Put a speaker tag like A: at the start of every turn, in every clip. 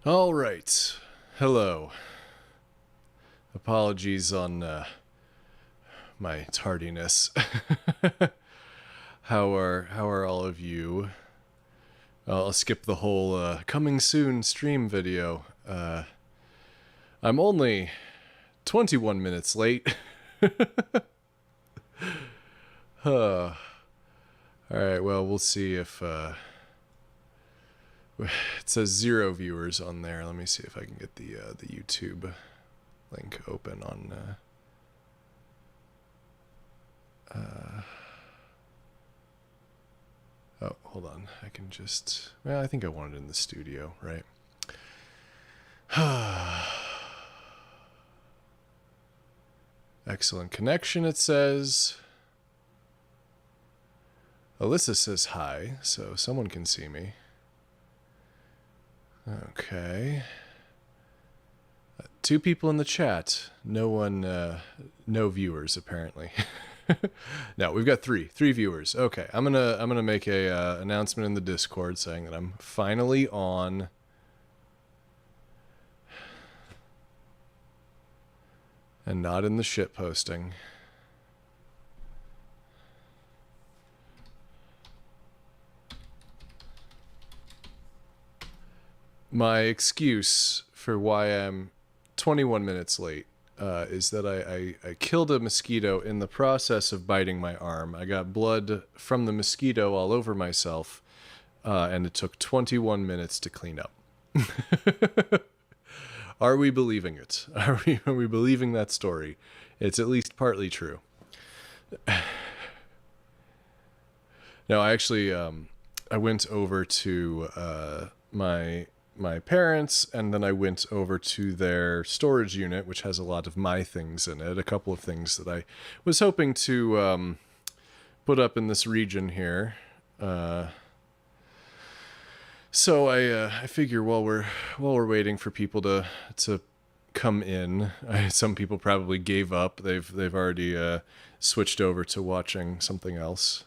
A: All right. Hello. Apologies on my tardiness. How are all of you? I'll skip the whole coming soon stream video. I'm only 21 minutes late. All right. Well, we'll see if it says 0 viewers on there. Let me see if I can get the YouTube link open on. Oh, hold on. I can just. Well, I think I want it in the studio, right? Excellent connection, it says. Alyssa says hi, so someone can see me. Okay. 2 people in the chat. No one, no viewers apparently. No, we've got 3 viewers. Okay, I'm gonna make a announcement in the Discord saying that I'm finally on. And not in the shit posting. My excuse for why I'm 21 minutes late is that I killed a mosquito in the process of biting my arm. I got blood from the mosquito all over myself, and it took 21 minutes to clean up. Are we believing it? Are we believing that story? It's at least partly true. No, I actually I went over to my parents, and then I went over to their storage unit, which has a lot of my things in it. A couple of things that I was hoping to put up in this region here. So I figure while we're waiting for people to come in, some people probably gave up. They've already switched over to watching something else.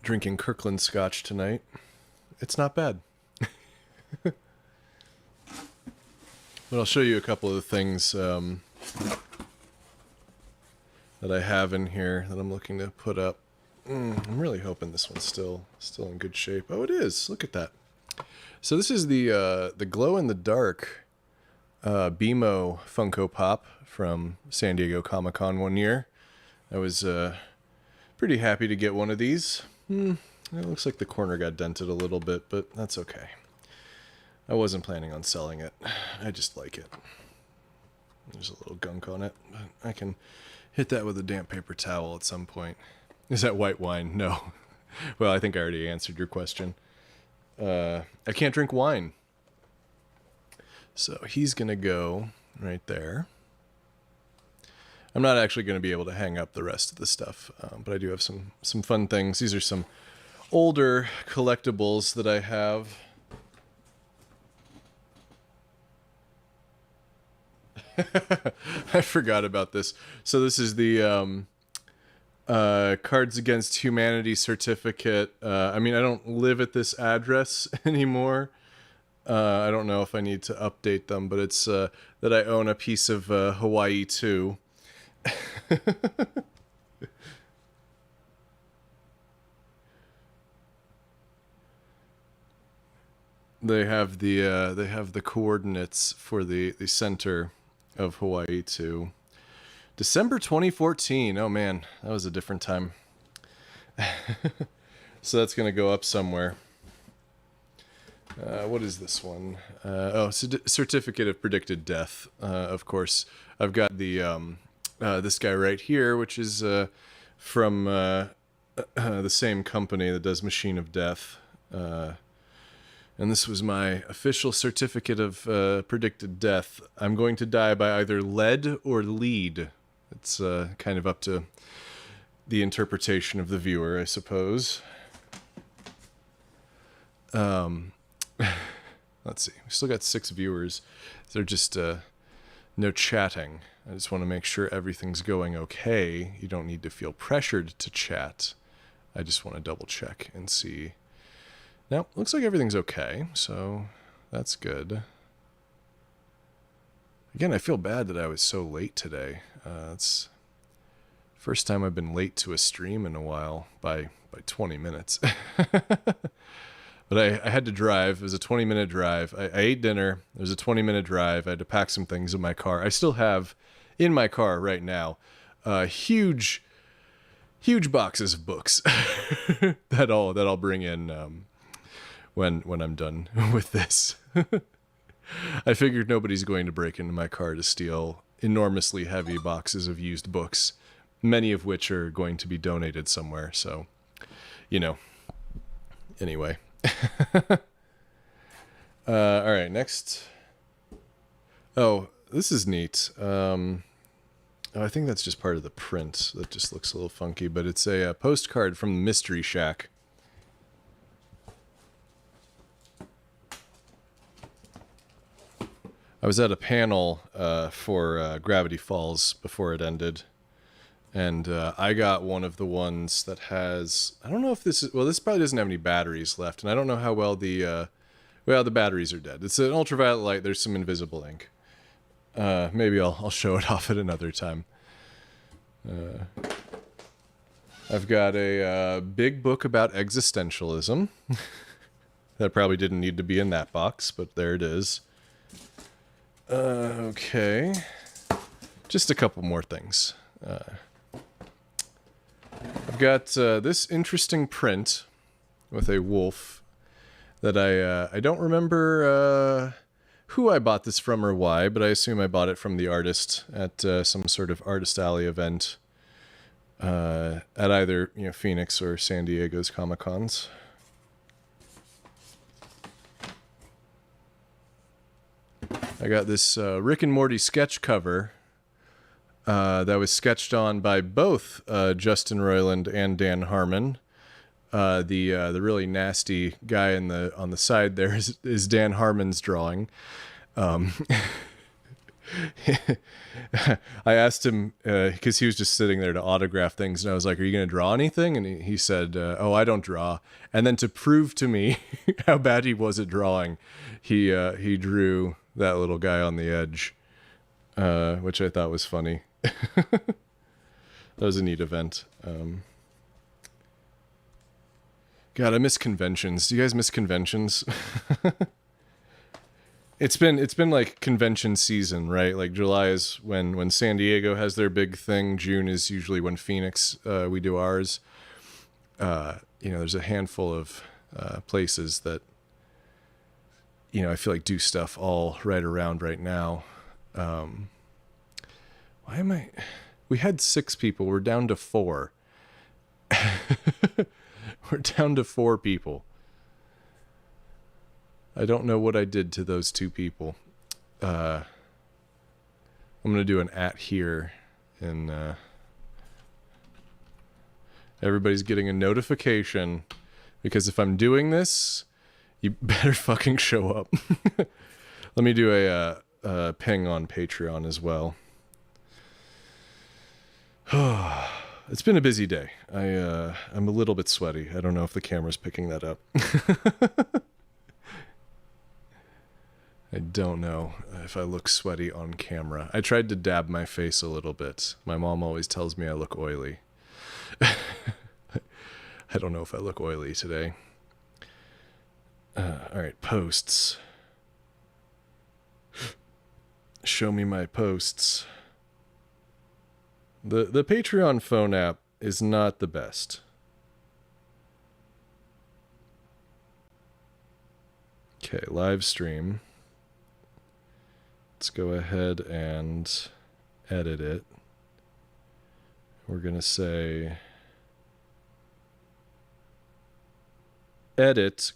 A: Drinking Kirkland Scotch tonight. It's not bad. But I'll show you a couple of the things that I have in here that I'm looking to put up. I'm really hoping this one's still in good shape. Oh, it is. Look at that. So this is the glow in the dark BMO Funko Pop from San Diego Comic-Con one year. I was pretty happy to get one of these. It looks like the corner got dented a little bit, but that's okay. I wasn't planning on selling it. I just like it. There's a little gunk on it, but I can hit that with a damp paper towel at some point. Is that white wine? No. Well, I think I already answered your question. I can't drink wine. So he's going to go right there. I'm not actually going to be able to hang up the rest of the stuff, but I do have some fun things. These are some older collectibles that I have. I forgot about this. So this is the Cards Against Humanity certificate. I mean, I don't live at this address anymore. I don't know if I need to update them, but it's that I own a piece of Hawaii too. They have the coordinates for the center of Hawaii too. December 2014. Oh man, that was a different time. So that's gonna go up somewhere. What is this one? Certificate of Predicted Death. Of course, I've got the this guy right here, which is from the same company that does Machine of Death. And this was my official certificate of predicted death. I'm going to die by either lead or lead. It's kind of up to the interpretation of the viewer, I suppose. Let's see. We still got 6 viewers. They're just no chatting. I just want to make sure everything's going okay. You don't need to feel pressured to chat. I just want to double check and see. Now, looks like everything's okay, so that's good. Again, I feel bad that I was so late today. It's first time I've been late to a stream in a while by 20 minutes. But I had to drive. It was a 20-minute drive. I ate dinner. It was a 20-minute drive. I had to pack some things in my car. I still have in my car right now huge boxes of books that I'll bring in when I'm done with this. I figured nobody's going to break into my car to steal enormously heavy boxes of used books, many of which are going to be donated somewhere. So, anyway. All right, next. Oh, this is neat. I think that's just part of the print that just looks a little funky, but it's a postcard from the Mystery Shack. I was at a panel for Gravity Falls before it ended, and I got one of the ones that has, I don't know if this is, well, this probably doesn't have any batteries left, and I don't know how well the batteries are dead. It's an ultraviolet light, there's some invisible ink. Maybe I'll show it off at another time. I've got a big book about existentialism. That probably didn't need to be in that box, but there it is. Okay. Just a couple more things. I've got this interesting print with a wolf that I don't remember who I bought this from or why, but I assume I bought it from the artist at some sort of Artist Alley event at either Phoenix or San Diego's Comic-Cons. I got this Rick and Morty sketch cover that was sketched on by both Justin Roiland and Dan Harmon. The really nasty guy on the side there is Dan Harmon's drawing. I asked him because he was just sitting there to autograph things, and I was like, "Are you going to draw anything?" And he said, "Oh, I don't draw." And then to prove to me how bad he was at drawing, he drew that little guy on the edge, which I thought was funny. That was a neat event. God, I miss conventions. Do you guys miss conventions? It's been like convention season, right? Like July is when San Diego has their big thing. June is usually when Phoenix we do ours. There's a handful of places that I feel like do stuff all right around right now. Why am I? We had 6 people. We're down to 4. We're down to 4 people. I don't know what I did to those 2 people. I'm going to do an @ here. And everybody's getting a notification. Because if I'm doing this, you better fucking show up. Let me do a ping on Patreon as well. It's been a busy day. I'm a little bit sweaty. I don't know if the camera's picking that up. I don't know if I look sweaty on camera. I tried to dab my face a little bit. My mom always tells me I look oily. I don't know if I look oily today. All right, posts. Show me my posts. The Patreon phone app is not the best. Okay, live stream. Let's go ahead and edit it. We're going to say edit :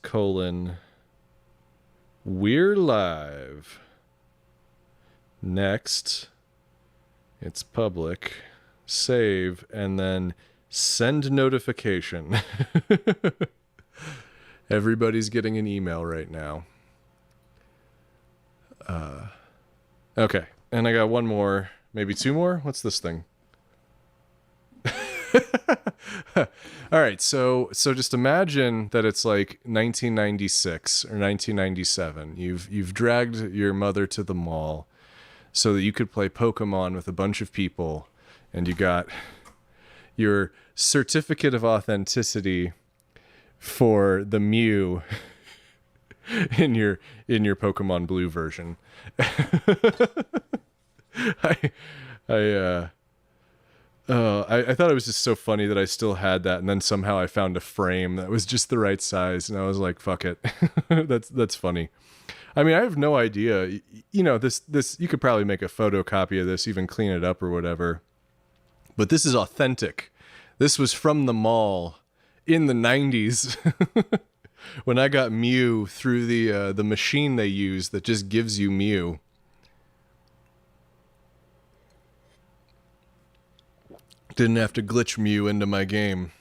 A: we're live. Next, it's public. Save, and then send notification. Everybody's getting an email right now. Okay, and I got one more, maybe 2 more. What's this thing? All right, so just imagine that it's like 1996 or 1997. You've dragged your mother to the mall so that you could play Pokemon with a bunch of people, and you got your certificate of authenticity for the Mew in your Pokemon Blue version. I I thought it was just so funny that I still had that, and then somehow I found a frame that was just the right size, and I was like, "Fuck it." That's funny. I mean, I have no idea. You know, this you could probably make a photocopy of this, even clean it up or whatever. But this is authentic. This was from the mall in the 90s when I got Mew through the machine they use that just gives you Mew. Didn't have to glitch Mew into my game.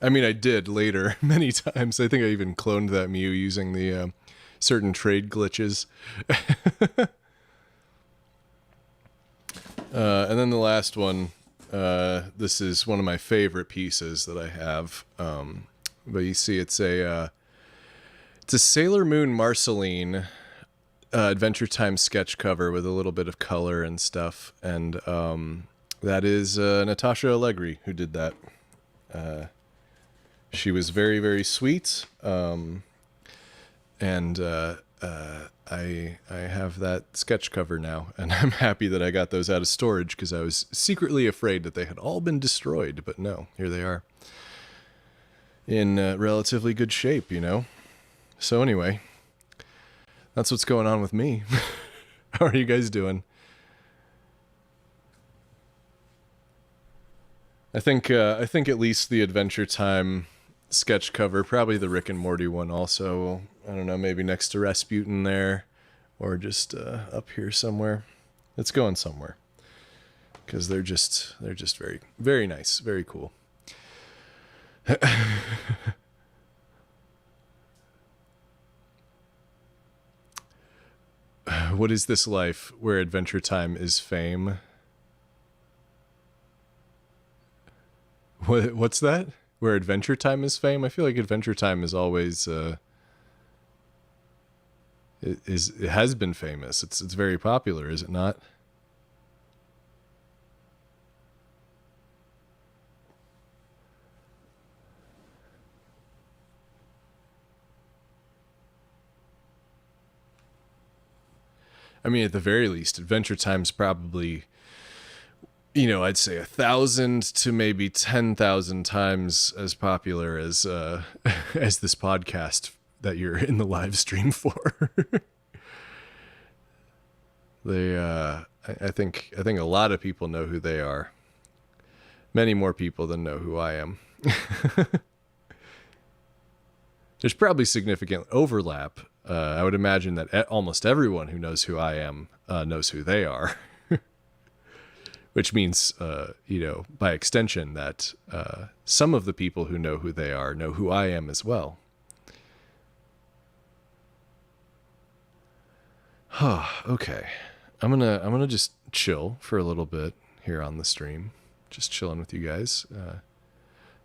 A: I mean, I did later many times. I think I even cloned that Mew using the certain trade glitches. And then the last one, this is one of my favorite pieces that I have. But you see, it's a Sailor Moon Marceline Adventure Time sketch cover with a little bit of color and stuff. And that is Natasha Allegri who did that. She was very, very sweet. And I have that sketch cover now, and I'm happy that I got those out of storage because I was secretly afraid that they had all been destroyed, but no, here they are in relatively good shape, you know? So anyway, that's what's going on with me. How are you guys doing? I think at least the Adventure Time sketch cover, probably the Rick and Morty one also. I don't know, maybe next to Rasputin there, or just up here somewhere. It's going somewhere because they're just very, very nice, very cool. What is this life where Adventure Time is fame? What's that? Where Adventure Time is fame? I feel like Adventure Time is always it has been famous. It's very popular, is it not? I mean, at the very least, Adventure Time's probably, you know, I'd say 1,000 to maybe 10,000 times as popular as as this podcast that you're in the live stream for. They, I think a lot of people know who they are. Many more people than know who I am. There's probably significant overlap. I would imagine that almost everyone who knows who I am knows who they are. Which means, you know, by extension, that some of the people who know who they are know who I am as well. Okay. I'm gonna just chill for a little bit here on the stream. Just chilling with you guys.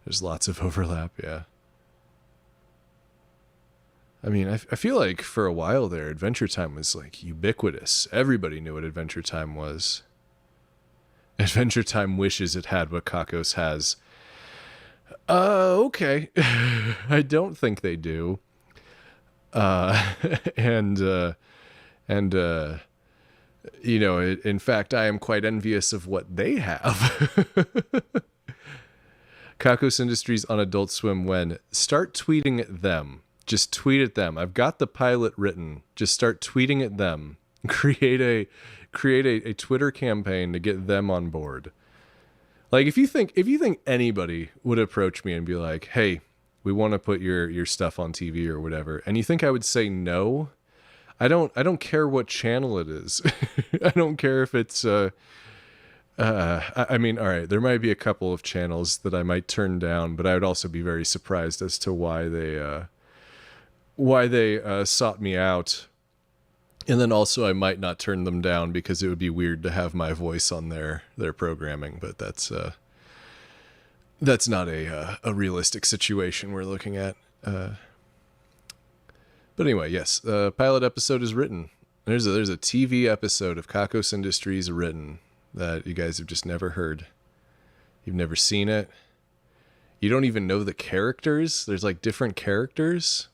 A: There's lots of overlap, yeah. I mean, I feel like for a while there, Adventure Time was like ubiquitous. Everybody knew what Adventure Time was. Adventure Time wishes it had what Kakos has. Okay. I don't think they do. And you know, in fact, I am quite envious of what they have. Kakos Industries on Adult Swim when? Start tweeting at them. Just tweet at them. I've got the pilot written. Just start tweeting at them. Create a Twitter campaign to get them on board. Like if you think anybody would approach me and be like, "Hey, we want to put your stuff on TV or whatever," and you think I would say no? I don't care what channel it is. I don't care if it's I mean, all right, there might be a couple of channels that I might turn down, but I would also be very surprised as to why they sought me out. And then also I might not turn them down because it would be weird to have my voice on their programming, but that's that's not a realistic situation we're looking at. But anyway, yes, the pilot episode is written. There's a TV episode of Kakos Industries written that you guys have just never heard. You've never seen it. You don't even know the characters. There's like different characters.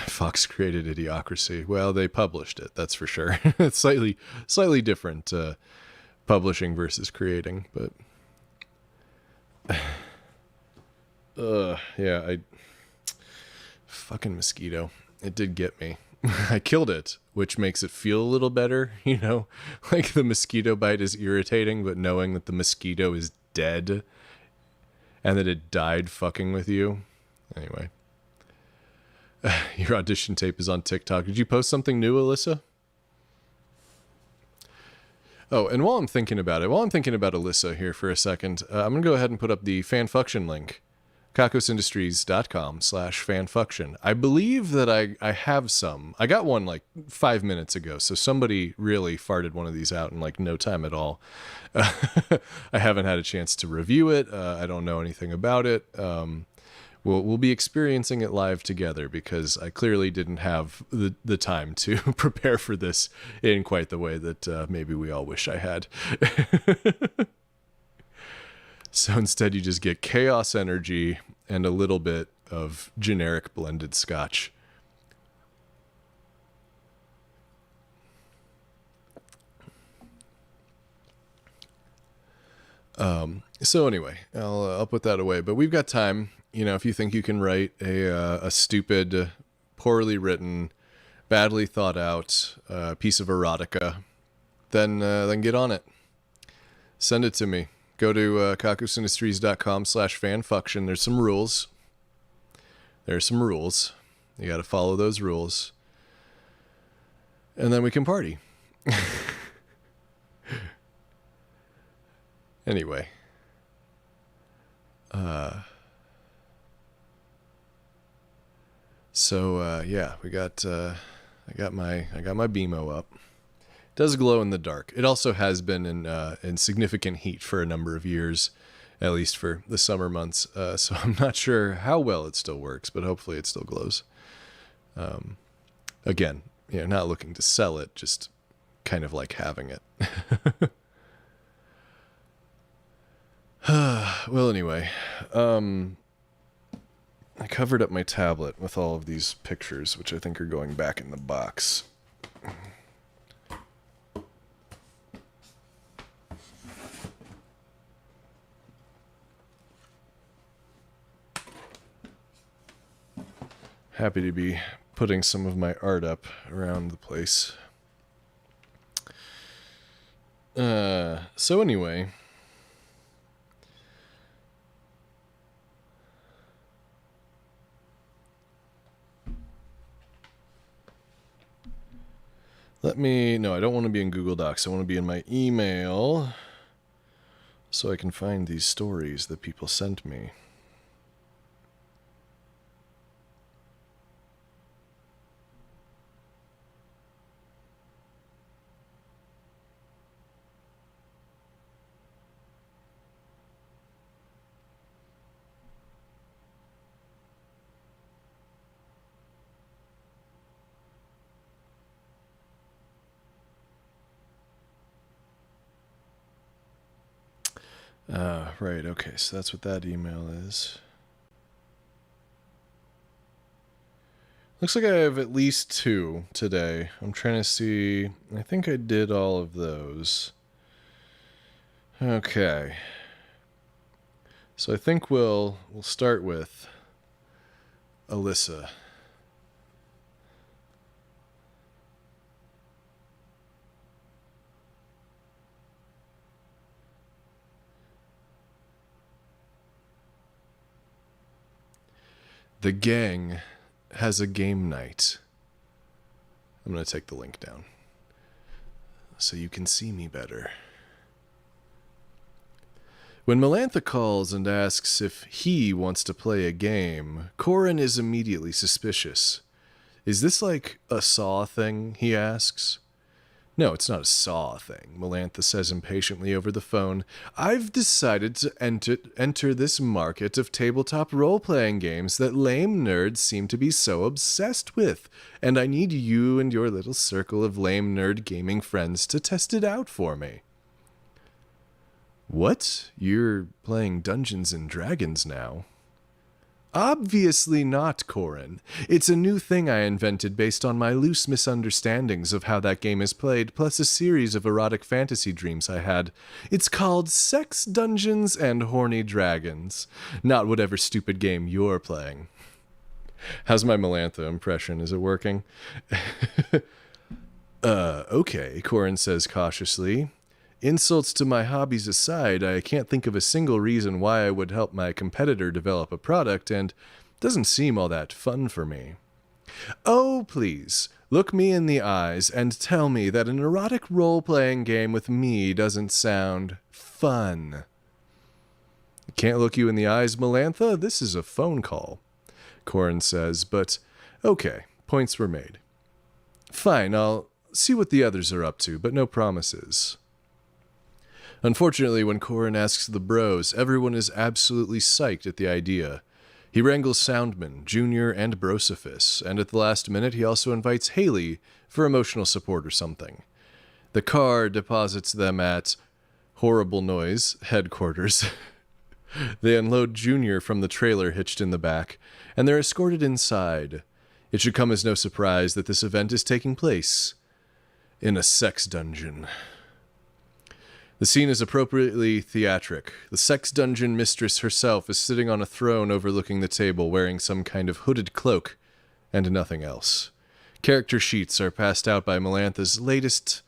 A: Fox created Idiocracy. Well, they published it, that's for sure. It's slightly different publishing versus creating, but yeah, fucking mosquito. It did get me. I killed it, which makes it feel a little better, you know? Like the mosquito bite is irritating, but knowing that the mosquito is dead and that it died fucking with you. Anyway. Your audition tape is on TikTok. Did you post something new, Alyssa? Oh, and while I'm thinking about Alyssa here for a second, I'm going to go ahead and put up the fanfuction link. kakosindustries.com/fanfuction. I believe that I have some. I got one like 5 minutes ago, so somebody really farted one of these out in like no time at all. I haven't had a chance to review it. I don't know anything about it. We'll be experiencing it live together because I clearly didn't have the time to prepare for this in quite the way that maybe we all wish I had. So instead you just get chaos energy and a little bit of generic blended scotch. So anyway, I'll put that away, but we've got time. You know, if you think you can write a stupid, poorly written, badly thought out piece of erotica, then get on it. Send it to me. Go to kakosindustries.com/fanfuction. There's some rules. You got to follow those rules. And then we can party. Anyway. Yeah, we got I got my BMO up. It does glow in the dark. It also has been in significant heat for a number of years, at least for the summer months. So I'm not sure how well it still works, but hopefully it still glows. Again, you know, not looking to sell it, just kind of like having it. Well, anyway, I covered up my tablet with all of these pictures, which I think are going back in the box. Happy to be putting some of my art up around the place. So anyway... No, I don't want to be in Google Docs. I want to be in my email so I can find these stories that people sent me. Right, okay, so that's what that email is. Looks like I have at least 2 today. I'm trying to see... I think I did all of those. Okay. So I think we'll start with Alyssa. The gang has a game night. I'm going to take the link down so you can see me better. When Melantha calls and asks if he wants to play a game, Corin is immediately suspicious. Is this like a Saw thing, he asks. No, it's not a saw thing, Melantha says impatiently over the phone. I've decided to enter this market of tabletop role-playing games that lame nerds seem to be so obsessed with, and I need you and your little circle of lame nerd gaming friends to test it out for me. What? You're playing Dungeons and Dragons now? Obviously not, Corin. It's a new thing I invented based on my loose misunderstandings of how that game is played, plus a series of erotic fantasy dreams I had. It's called Sex Dungeons and Horny Dragons. Not whatever stupid game you're playing. How's my Melantha impression? Is it working? Okay, Corin says cautiously. Insults to my hobbies aside, I can't think of a single reason why I would help my competitor develop a product, and it doesn't seem all that fun for me. Oh, please, look me in the eyes and tell me that an erotic role-playing game with me doesn't sound fun. Can't look you in the eyes, Melantha. This is a phone call, Corin says, but okay, points were made. Fine, I'll see what the others are up to, but no promises. Unfortunately, when Corin asks the bros, everyone is absolutely psyched at the idea. He wrangles Soundman, Junior, and Brosophus, and at the last minute he also invites Haley for emotional support or something. The car deposits them at Horrible Noise headquarters. They unload Junior from the trailer hitched in the back, and they're escorted inside. It should come as no surprise that this event is taking place in a sex dungeon. The scene is appropriately theatric. The sex dungeon mistress herself is sitting on a throne overlooking the table wearing some kind of hooded cloak and nothing else. Character sheets are passed out by Melantha's latest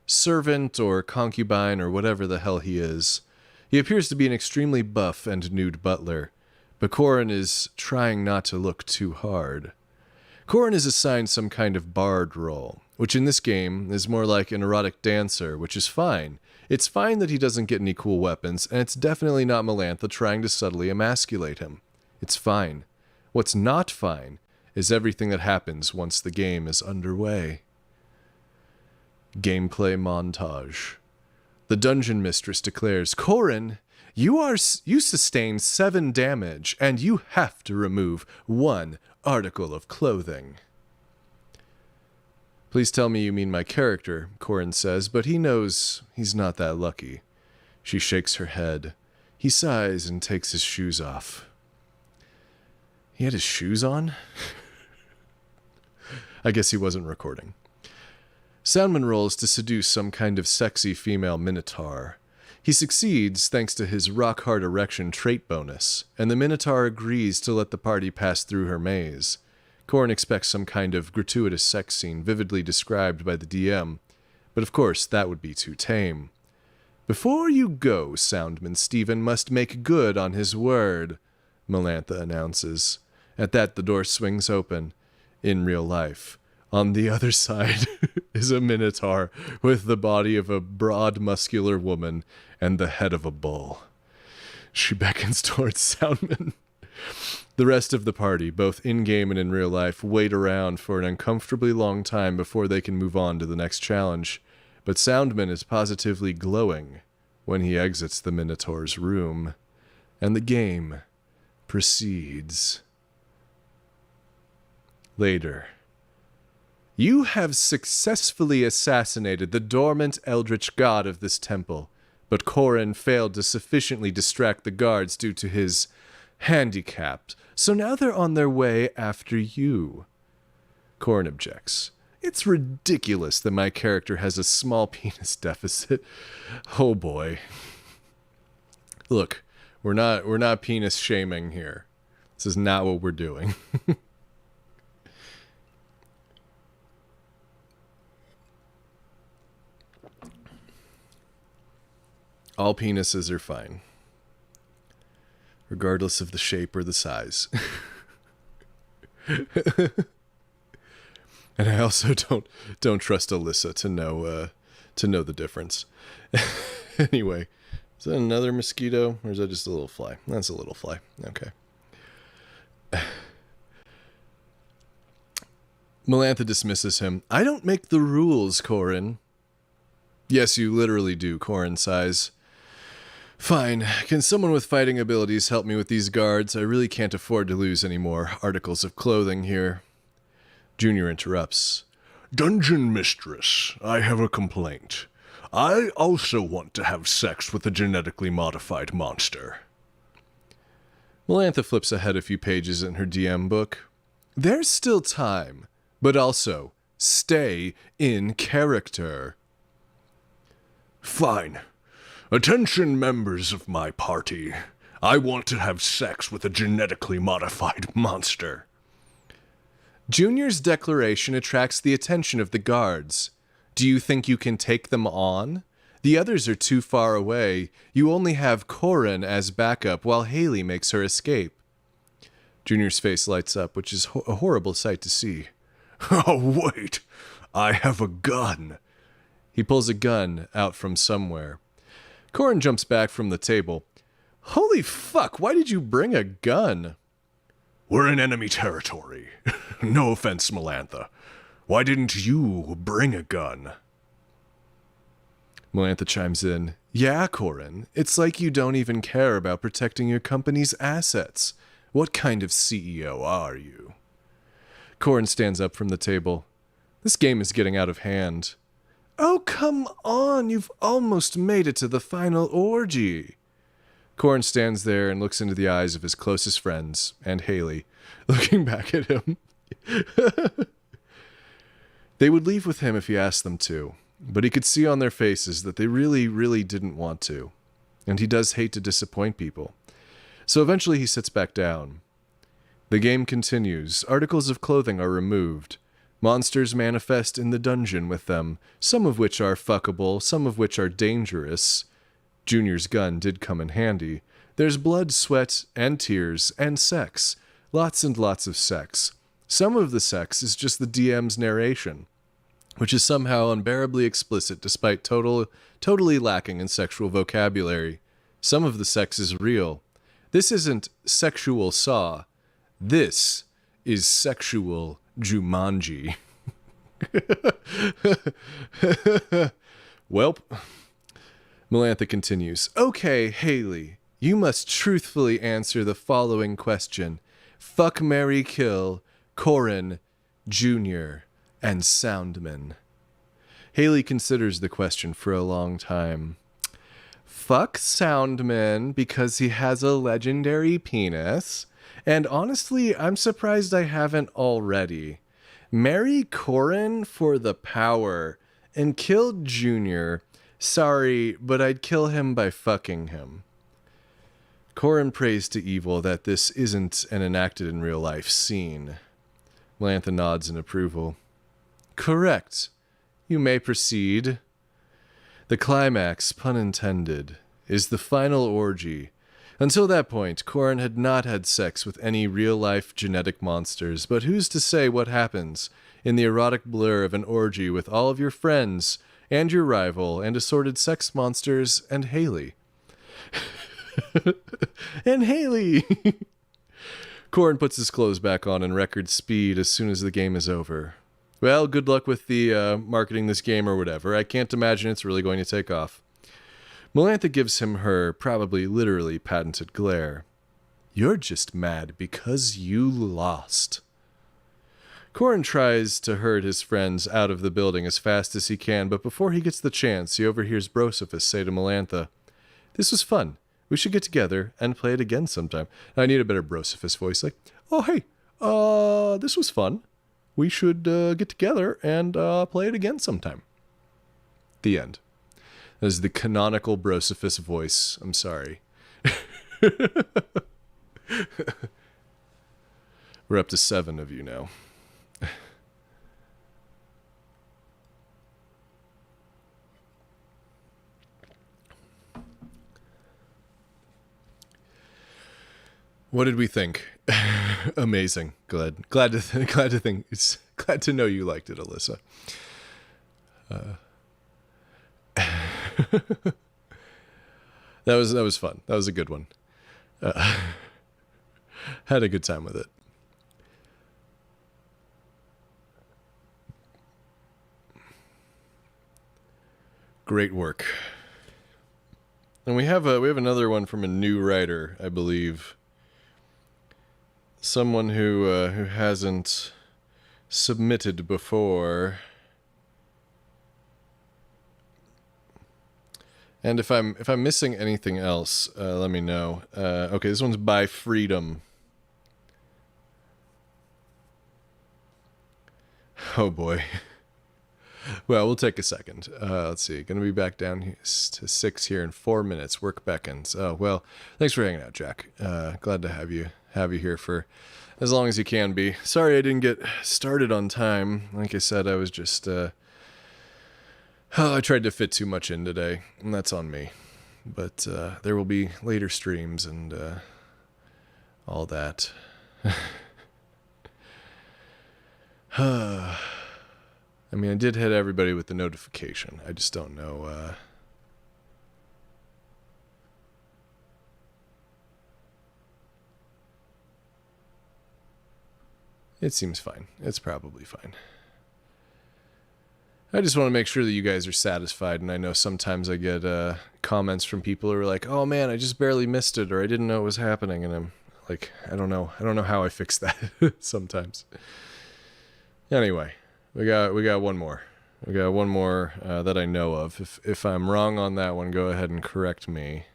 A: servant or concubine or whatever the hell he is. He appears to be an extremely buff and nude butler, but Corin is trying not to look too hard. Corin is assigned some kind of bard role, which in this game is more like an erotic dancer, which is fine. It's fine that he doesn't get any cool weapons, and it's definitely not Melantha trying to subtly emasculate him. It's fine. What's not fine is everything that happens once the game is underway. Gameplay montage. The dungeon mistress declares, Corin, you sustain 7 damage, and you have to remove 1 article of clothing. Please tell me you mean my character, Corin says, but he knows he's not that lucky. She shakes her head. He sighs and takes his shoes off. He had his shoes on? I guess he wasn't recording. Soundman rolls to seduce some kind of sexy female minotaur. He succeeds thanks to his rock-hard erection trait bonus, and the minotaur agrees to let the party pass through her maze. Corin expects some kind of gratuitous sex scene vividly described by the DM, but of course that would be too tame. Before you go, Soundman Stephen must make good on his word, Melantha announces. At that, the door swings open. In real life, on the other side is a minotaur with the body of a broad, muscular woman and the head of a bull. She beckons towards Soundman. The rest of the party, both in-game and in real life, wait around for an uncomfortably long time before they can move on to the next challenge, but Soundman is positively glowing when he exits the Minotaur's room, and the game proceeds. Later. You have successfully assassinated the dormant eldritch god of this temple, but Corin failed to sufficiently distract the guards due to his handicap, so now they're on their way after you. Corin objects. It's ridiculous that my character has a small penis deficit. Oh boy. Look, we're not penis shaming here. This is not what we're doing. All penises are fine, regardless of the shape or the size. And I also don't trust Alyssa to know the difference. Anyway, is that another mosquito or is that just a little fly? That's a little fly. Okay. Melantha dismisses him. I don't make the rules, Corin. Yes, you literally do, Corin sighs. Fine. Can someone with fighting abilities help me with these guards? I really can't afford to lose any more articles of clothing here. Junior interrupts.
B: Dungeon Mistress, I have a complaint. I also want to have sex with a genetically modified monster.
A: Melantha flips ahead a few pages in her DM book. There's still time, but also stay in character.
B: Fine. Attention, members of my party. I want to have sex with a genetically modified monster.
A: Junior's declaration attracts the attention of the guards. Do you think you can take them on? The others are too far away. You only have Corin as backup while Haley makes her escape. Junior's face lights up, which is a horrible sight to see.
B: Oh, wait. I have a gun.
A: He pulls a gun out from somewhere. Corin jumps back from the table. Holy fuck, why did you bring a gun?
B: We're in enemy territory. No offense, Melantha. Why didn't you bring a gun?
A: Melantha chimes in. Yeah, Corin, it's like you don't even care about protecting your company's assets. What kind of CEO are you? Corin stands up from the table. This game is getting out of hand. Oh, come on, you've almost made it to the final orgy. Corin stands there and looks into the eyes of his closest friends, and Haley, looking back at him. They would leave with him if he asked them to, but he could see on their faces that they really, really didn't want to. And he does hate to disappoint people. So eventually he sits back down. The game continues. Articles of clothing are removed. Monsters manifest in the dungeon with them, some of which are fuckable, some of which are dangerous. Junior's gun did come in handy. There's blood, sweat, and tears, and sex. Lots and lots of sex. Some of the sex is just the DM's narration, which is somehow unbearably explicit despite totally lacking in sexual vocabulary. Some of the sex is real. This isn't sexual Saw. This is sexual Jumanji. Welp. Melantha continues. Okay, Haley, you must truthfully answer the following question. Fuck, marry, kill, Corin, Junior, and Soundman. Haley considers the question for a long time. Fuck Soundman because he has a legendary penis. And honestly, I'm surprised I haven't already. Marry Corin for the power and kill Junior. Sorry, but I'd kill him by fucking him. Corin prays to Evil that this isn't an enacted in real life scene. Melantha nods in approval. Correct. You may proceed. The climax, pun intended, is the final orgy. Until that point, Corin had not had sex with any real-life genetic monsters, but who's to say what happens in the erotic blur of an orgy with all of your friends and your rival and assorted sex monsters and Haley. And Haley! Corin puts his clothes back on in record speed as soon as the game is over. Well, good luck with the marketing this game or whatever. I can't imagine it's really going to take off. Melantha gives him her, probably literally patented glare. You're just mad because you lost. Corin tries to herd his friends out of the building as fast as he can, but before he gets the chance, he overhears Brosophus say to Melantha, This was fun. We should get together and play it again sometime. I need a better Brosophus voice, like, oh, hey, this was fun. We should get together and play it again sometime. The end. That is the canonical Brosophus voice. I'm sorry. We're up to 7 of you now. What did we think? Amazing. Glad to know you liked it, Alyssa. That was fun. That was a good one. Had a good time with it. Great work. And we have another one from a new writer, I believe. Someone who hasn't submitted before. And if I'm missing anything else, let me know. Okay, this one's by Freedom. Oh boy. Well, we'll take a second. Let's see. Going to be back down to 6 here in 4 minutes. Work beckons. Oh well. Thanks for hanging out, Jack. Glad to have you here for as long as you can be. Sorry I didn't get started on time. Like I said, I was just I tried to fit too much in today, and that's on me. But there will be later streams and all that. I mean, I did hit everybody with the notification. I just don't know. It seems fine. It's probably fine. I just want to make sure that you guys are satisfied, and I know sometimes I get comments from people who are like, "Oh man, I just barely missed it," or "I didn't know it was happening," and I'm like, I don't know how I fix that sometimes. Anyway, we got one more. We got one more that I know of. If I'm wrong on that one, go ahead and correct me.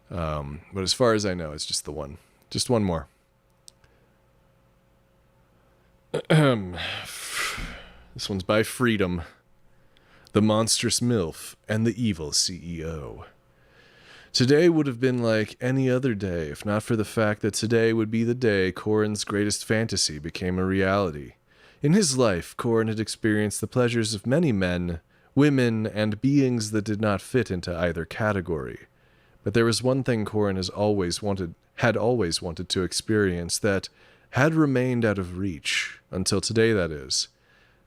A: But as far as I know, it's just the one. Just one more. This one's by Freedom. The Monstrous MILF and the Evil CEO. Today would have been like any other day, if not for the fact that today would be the day Corin's greatest fantasy became a reality. In his life, Corin had experienced the pleasures of many men, women, and beings that did not fit into either category. But there was one thing Corin had always wanted to experience that had remained out of reach, until today, that is.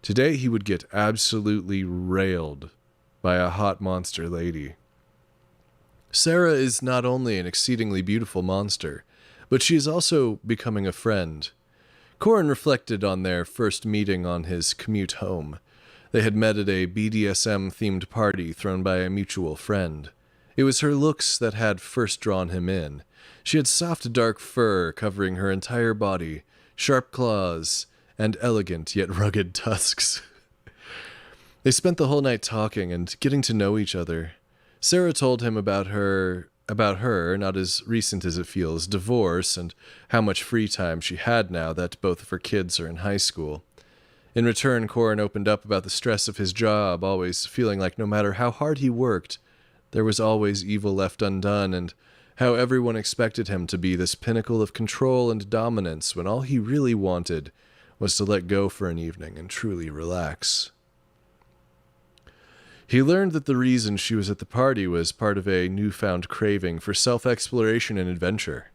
A: Today he would get absolutely railed by a hot monster lady. Sarah is not only an exceedingly beautiful monster, but she is also becoming a friend. Corin reflected on their first meeting on his commute home. They had met at a BDSM-themed party thrown by a mutual friend. It was her looks that had first drawn him in. She had soft dark fur covering her entire body, sharp claws, and elegant yet rugged tusks. They spent the whole night talking and getting to know each other. Sarah told him about her, not as recent as it feels, divorce and how much free time she had now that both of her kids are in high school. In return, Corin opened up about the stress of his job, always feeling like no matter how hard he worked, there was always evil left undone, and how everyone expected him to be this pinnacle of control and dominance when all he really wanted was to let go for an evening and truly relax. He learned that the reason she was at the party was part of a newfound craving for self-exploration and adventure.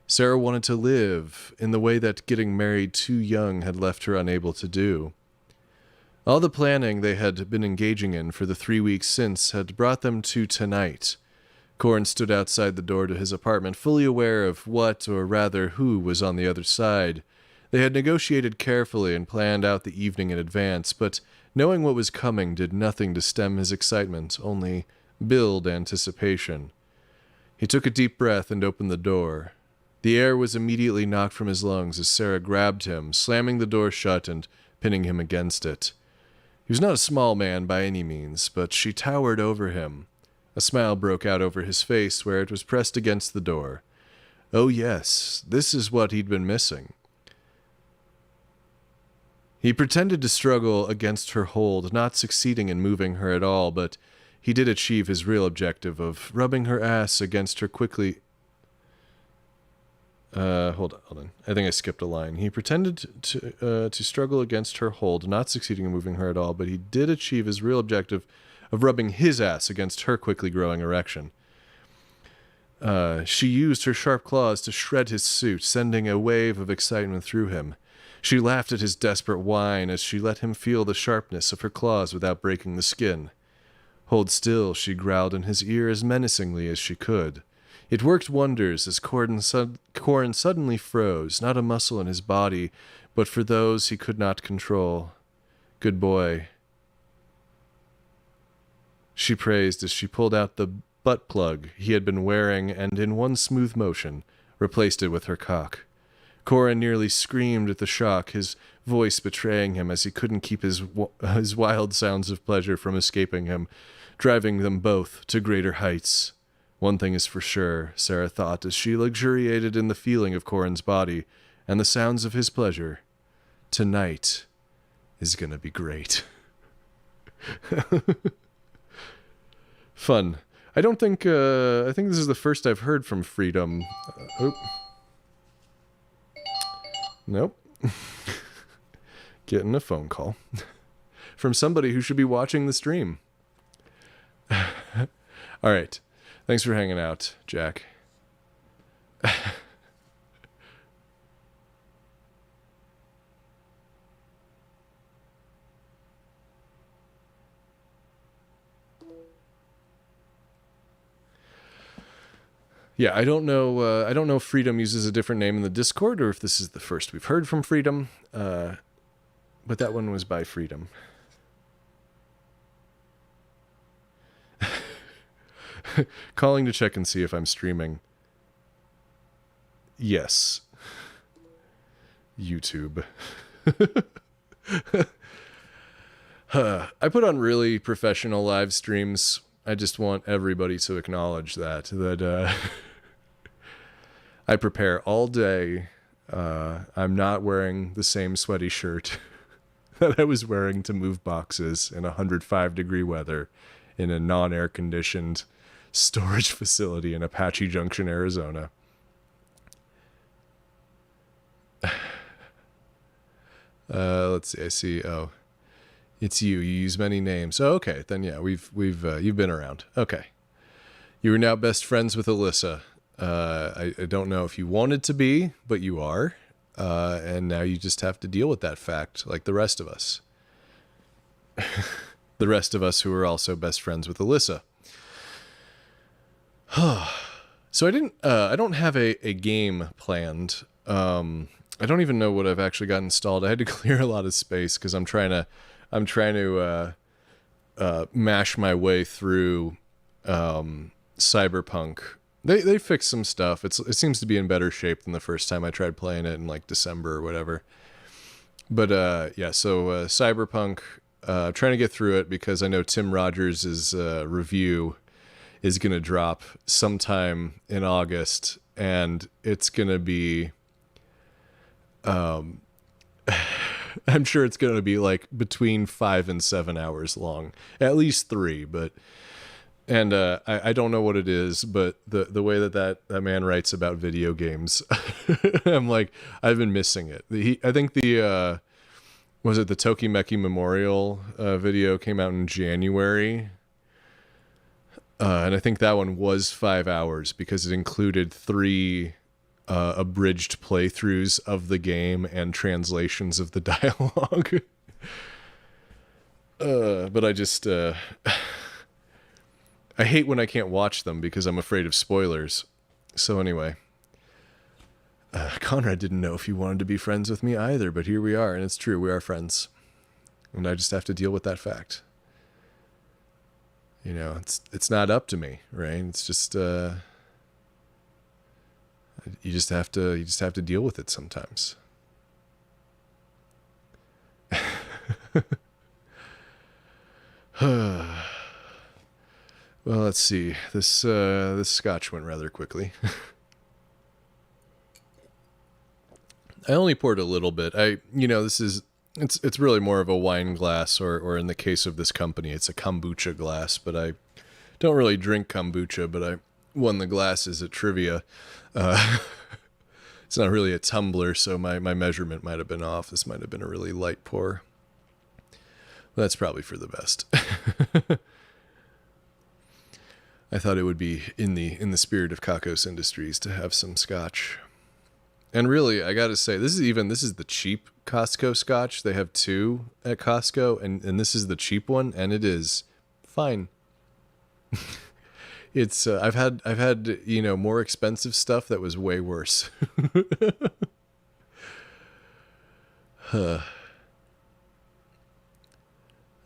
A: Sarah wanted to live in the way that getting married too young had left her unable to do. All the planning they had been engaging in for the 3 weeks since had brought them to tonight. Corin stood outside the door to his apartment, fully aware of what, or rather who, was on the other side. They had negotiated carefully and planned out the evening in advance, but knowing what was coming did nothing to stem his excitement, only build anticipation. He took a deep breath and opened the door. The air was immediately knocked from his lungs as Sarah grabbed him, slamming the door shut and pinning him against it. He was not a small man by any means, but she towered over him. A smile broke out over his face where it was pressed against the door. Oh yes, this is what he'd been missing. He pretended to struggle against her hold, not succeeding in moving her at all, but he did achieve his real objective of rubbing her ass against her quickly. Hold on. I think I skipped a line. He pretended to struggle against her hold, not succeeding in moving her at all, but he did achieve his real objective of rubbing his ass against her quickly growing erection. She used her sharp claws to shred his suit, sending a wave of excitement through him. She laughed at his desperate whine as she let him feel the sharpness of her claws without breaking the skin. Hold still, she growled in his ear as menacingly as she could. It worked wonders as Corin suddenly froze, not a muscle in his body, but for those he could not control. Good boy. she praised as she pulled out the butt plug he had been wearing and in one smooth motion replaced it with her cock. Corin nearly screamed at the shock, his voice betraying him as he couldn't keep his wild sounds of pleasure from escaping him, driving them both to greater heights. One thing is for sure, Sarah thought as she luxuriated in the feeling of Corin's body and the sounds of his pleasure. Tonight is gonna be great. Fun. I don't think, I think this is the first I've heard from Freedom. Nope. Getting a phone call from somebody who should be watching the stream. All right. Thanks for hanging out, Jack. Yeah, I don't know. I don't know if Freedom uses a different name in the Discord or if this is the first we've heard from Freedom. But that one was by Freedom. Calling to check and see if I'm streaming. Yes. YouTube. I put on really professional live streams. I just want everybody to acknowledge that I prepare all day. I'm not wearing the same sweaty shirt that I was wearing to move boxes in 105-degree weather in a non-air conditioned storage facility in Apache Junction, Arizona. Let's see. I see. Oh, it's you. You use many names. Oh, okay. Then yeah, you've been around. Okay. You are now best friends with Alyssa. I don't know if you wanted to be, but you are. And now you just have to deal with that fact, like the rest of us. The rest of us who are also best friends with Alyssa. So I don't have a game planned. I don't even know what I've actually got installed. I had to clear a lot of space because I'm trying to mash my way through Cyberpunk. They fixed some stuff. It seems to be in better shape than the first time I tried playing it in like December or whatever. But yeah, so Cyberpunk, trying to get through it because I know Tim Rogers' review is going to drop sometime in August, and it's going to be I'm sure it's going to be like between 5 and 7 hours long, at least 3, and I don't know what it is, but the way that man writes about video games, I'm like, I've been missing it. I think was it the Tokimeki Memorial video came out in January, and I think that one was 5 hours because it included 3 abridged playthroughs of the game and translations of the dialogue. But I just I hate when I can't watch them because I'm afraid of spoilers. So anyway, Conrad didn't know if he wanted to be friends with me either, but here we are, and it's true, we are friends. And I just have to deal with that fact. You know, it's not up to me, right? It's just you just have to deal with it sometimes. Well, let's see. This scotch went rather quickly. I only poured a little bit. It's really more of a wine glass, or in the case of this company, it's a kombucha glass, but I don't really drink kombucha, but I won the glasses at trivia. It's not really a tumbler, so my measurement might have been off. This might have been a really light pour. That's probably for the best. I thought it would be in the spirit of Kakos Industries to have some scotch. And really, I got to say, this is the cheap Costco scotch. They have 2 at Costco, and this is the cheap one, and it is fine. It's I've had more expensive stuff that was way worse. I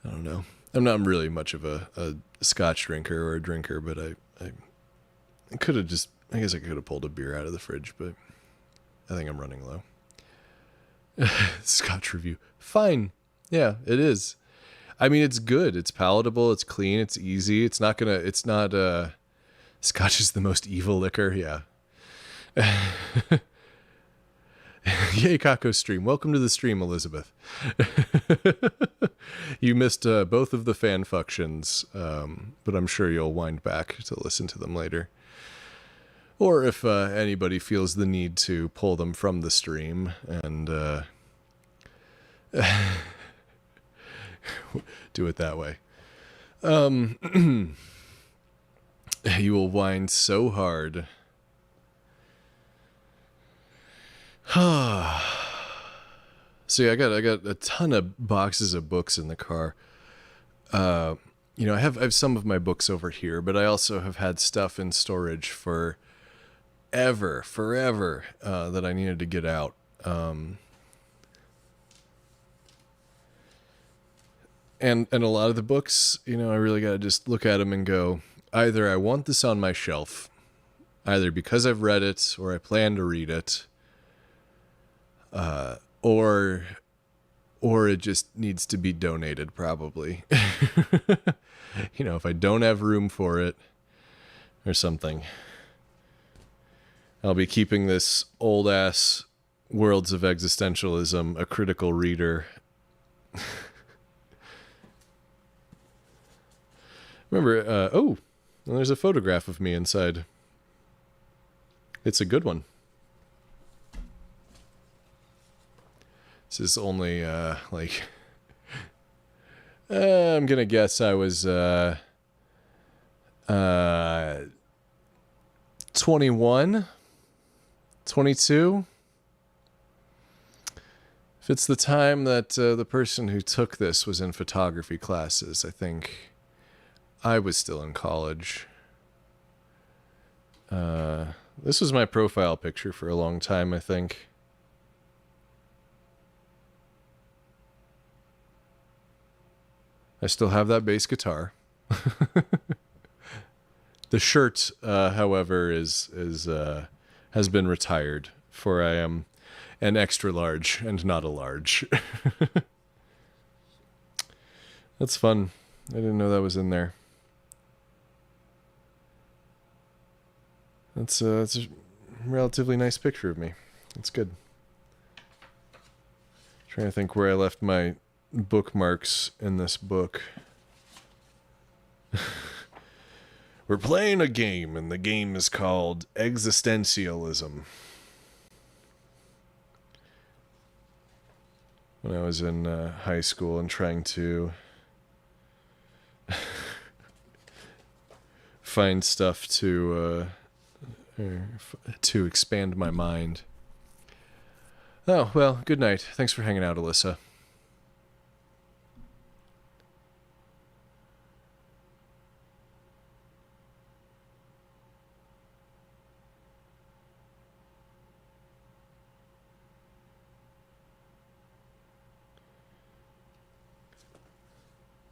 A: don't know. I'm not really much of a scotch drinker or a drinker, but I could have just, I guess I could have pulled a beer out of the fridge, but I think I'm running low. Scotch review. Fine. Yeah, it is. I mean, it's good. It's palatable. It's clean. It's easy. It's not, Scotch is the most evil liquor. Yeah. Yay, Kakos stream. Welcome to the stream, Elizabeth. You missed both of the fan functions, but I'm sure you'll wind back to listen to them later. Or if anybody feels the need to pull them from the stream and do it that way. You will whine so hard. So yeah, I got a ton of boxes of books in the car. I have some of my books over here, but I also have had stuff in storage for forever that I needed to get out. And a lot of the books, I really got to just look at them and go, either I want this on my shelf, either because I've read it or I plan to read it, or it just needs to be donated, probably. If I don't have room for it or something, I'll be keeping this old ass Worlds of Existentialism, a critical reader. Remember, there's a photograph of me inside. It's a good one. This is only, I'm going to guess I was 21, 22. If it's the time that the person who took this was in photography classes, I think I was still in college. This was my profile picture for a long time, I think. I still have that bass guitar. The shirt, however, has been retired, for I am an extra large and not a large. That's fun. I didn't know that was in there. That's a relatively nice picture of me. It's good. Trying to think where I left my bookmarks in this book. We're playing a game, and the game is called Existentialism. When I was in high school and trying to find stuff to expand my mind. Oh, well, good night. Thanks for hanging out, Alyssa.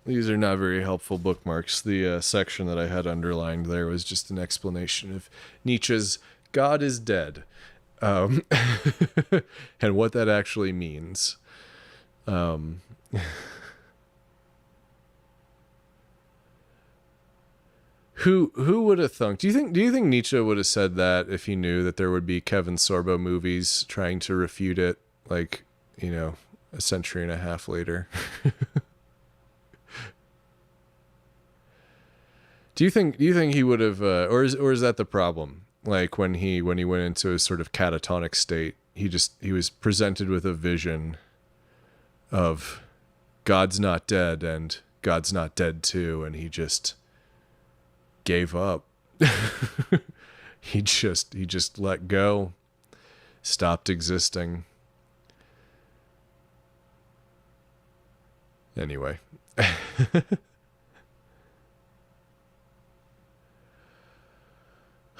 A: These are not very helpful bookmarks. The section that I had underlined there was just an explanation of Nietzsche's God is dead, and what that actually means. Who would have thunk? Do you think Nietzsche would have said that if he knew that there would be Kevin Sorbo movies trying to refute it, a century and a half later? Do you think he would have, or is that the problem? Like when he went into a sort of catatonic state, he was presented with a vision of God's not dead and God's not dead too, and he just gave up. He just let go, stopped existing. Anyway.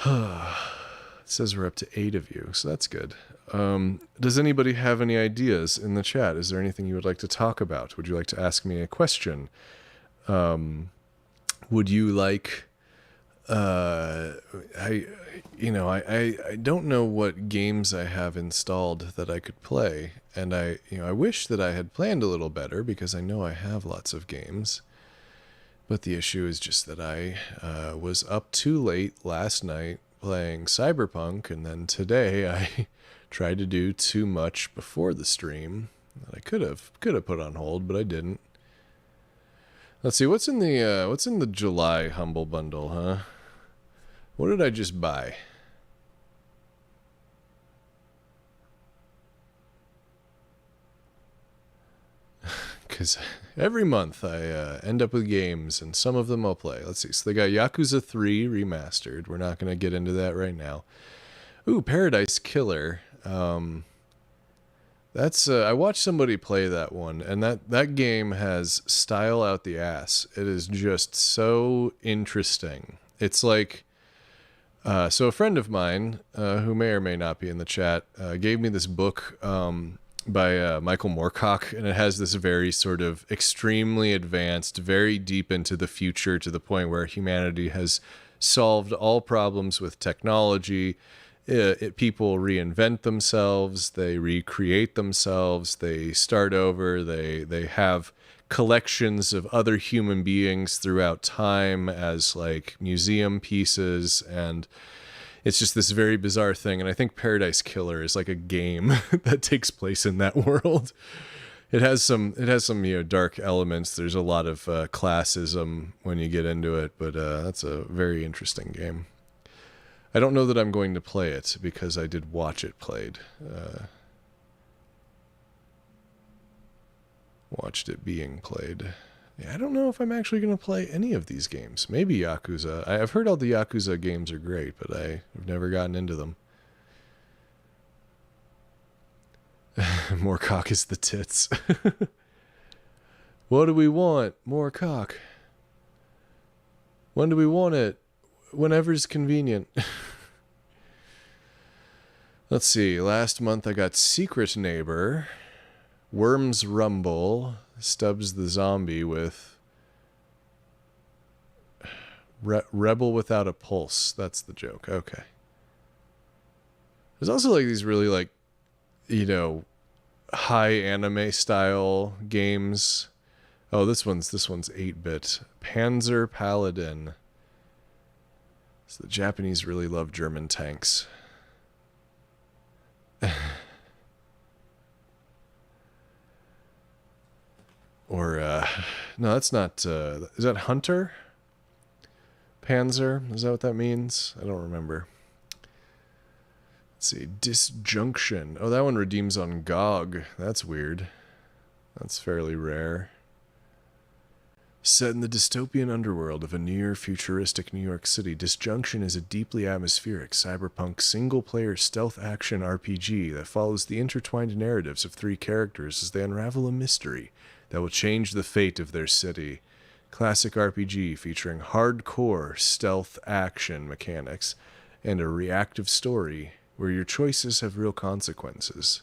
A: It says we're up to 8 of you, so that's good. Does anybody have any ideas in the chat? Is there anything you would like to talk about? Would you like to ask me a question? would you like, I don't know what games I have installed that I could play, and I wish that I had planned a little better because I know I have lots of games. But the issue is just that I was up too late last night playing Cyberpunk, and then today I tried to do too much before the stream that I could have put on hold, but I didn't. Let's see what's in the July Humble Bundle, huh? What did I just buy? Because every month I end up with games, and some of them I'll play. Let's see. So they got Yakuza 3 remastered. We're not going to get into that right now. Ooh, Paradise Killer. That's I watched somebody play that one, and that game has style out the ass. It is just so interesting. It's like so a friend of mine who may or may not be in the chat gave me this book by Michael Moorcock, and it has this very sort of extremely advanced, very deep into the future, to the point where humanity has solved all problems with technology. People reinvent themselves, they recreate themselves, they start over, they have collections of other human beings throughout time as like museum pieces, and it's just this very bizarre thing. And I think Paradise Killer is like a game that takes place in that world. It has some dark elements. There's a lot of classism when you get into it, but that's a very interesting game. I don't know that I'm going to play it because I did watch it played. Watched it being played. Yeah, I don't know if I'm actually going to play any of these games. Maybe Yakuza. I've heard all the Yakuza games are great, but I've never gotten into them. More cock is the tits. What do we want? More cock. When do we want it? Whenever's convenient. Let's see. Last month I got Secret Neighbor, Worms Rumble, Stubbs the Zombie with Rebel Without a Pulse. That's the joke. Okay. There's also like these really like, high anime style games. Oh, this one's 8-bit. Panzer Paladin. So the Japanese really love German tanks. Or, no, that's not, is that Hunter? Panzer? Is that what that means? I don't remember. Let's see, Disjunction. Oh, that one redeems on GOG. That's weird. That's fairly rare. Set in the dystopian underworld of a near-futuristic New York City, Disjunction is a deeply atmospheric cyberpunk single-player stealth action RPG that follows the intertwined narratives of 3 characters as they unravel a mystery that will change the fate of their city. Classic RPG featuring hardcore stealth action mechanics and a reactive story where your choices have real consequences.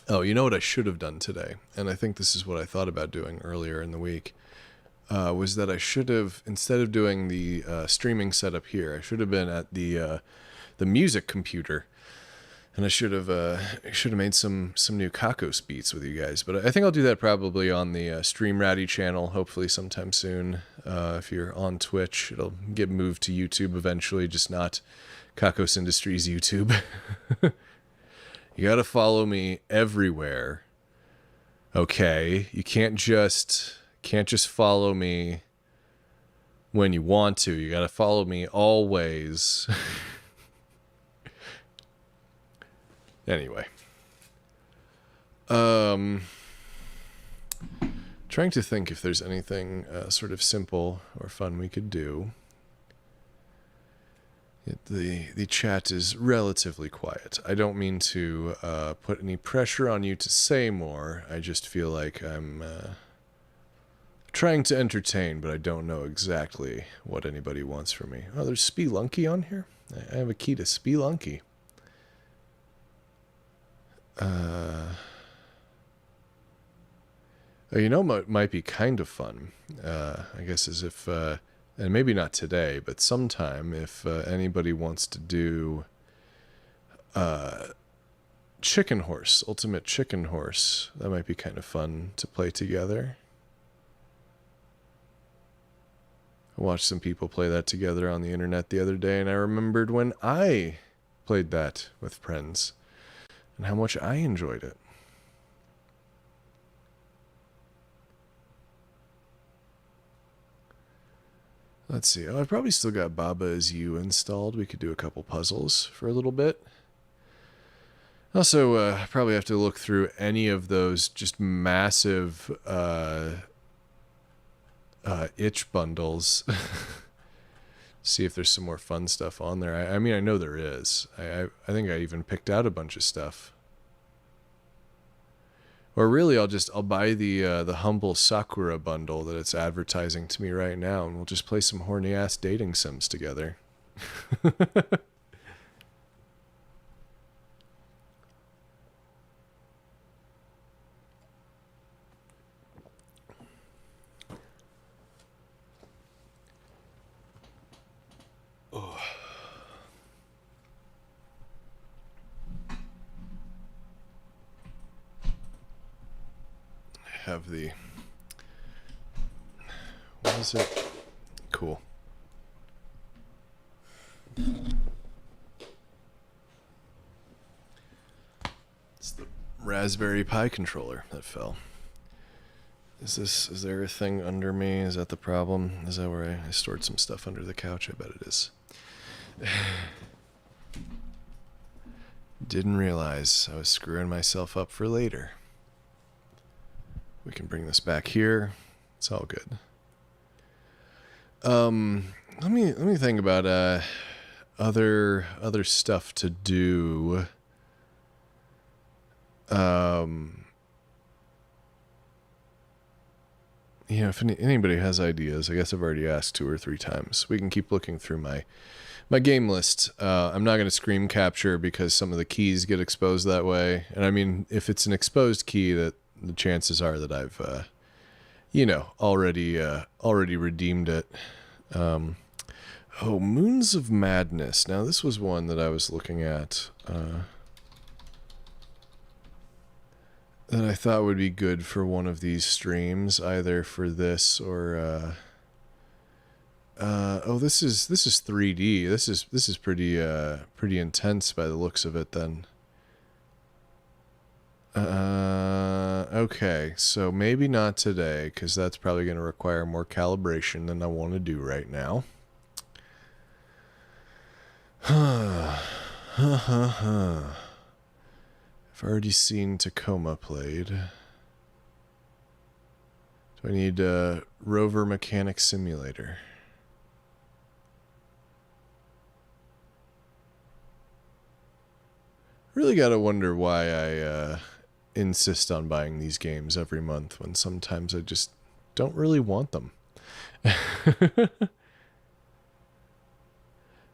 A: Oh, you know what I should have done today? And I think this is what I thought about doing earlier in the week. Was that I should have, instead of doing the streaming setup here, I should have been at the music computer. And I should have made some new Kakos beats with you guys. But I think I'll do that probably on the Stream Ratty channel, hopefully sometime soon. If you're on Twitch, it'll get moved to YouTube eventually, just not Kakos Industries YouTube. You gotta follow me everywhere. Okay? You can't just follow me when you want to. You gotta follow me always. Anyway. Trying to think if there's anything sort of simple or fun we could do. The chat is relatively quiet. I don't mean to put any pressure on you to say more. I just feel like I'm trying to entertain, but I don't know exactly what anybody wants from me. Oh, there's Spelunky on here? I have a key to Spelunky. You know what might be kind of fun, I guess, is if, and maybe not today, but sometime, if anybody wants to do Chicken Horse, Ultimate Chicken Horse, that might be kind of fun to play together. I watched some people play that together on the internet the other day, and I remembered when I played that with friends and how much I enjoyed it. Let's see. Oh, I've probably still got Baba Is You installed. We could do a couple puzzles for a little bit. Also, probably have to look through any of those just massive itch bundles. See if there's some more fun stuff on there. I mean, I know there is. I think I even picked out a bunch of stuff. Or really, I'll buy the Humble Sakura bundle that it's advertising to me right now, and we'll just play some horny ass dating sims together. Oh. Have the, what is it? Cool. It's the Raspberry Pi controller that fell. Is there a thing under me? Is that the problem? Is that where I stored some stuff under the couch? I bet it is. Didn't realize I was screwing myself up for later. We can bring this back here. It's all good. Let me think about other stuff to do. If anybody has ideas, I guess I've already asked 2 or 3 times. We can keep looking through my game list. I'm not going to screen capture because some of the keys get exposed that way. And I mean, if it's an exposed key, that the chances are that I've, already redeemed it. Moons of Madness. Now, this was one that I was looking at that I thought would be good for one of these streams, either for this or this is 3D. This is pretty intense by the looks of it then. Okay, so maybe not today, because that's probably going to require more calibration than I want to do right now. I've already seen Tacoma played. Do I need Rover Mechanic Simulator? Really gotta wonder why I insist on buying these games every month when sometimes I just don't really want them.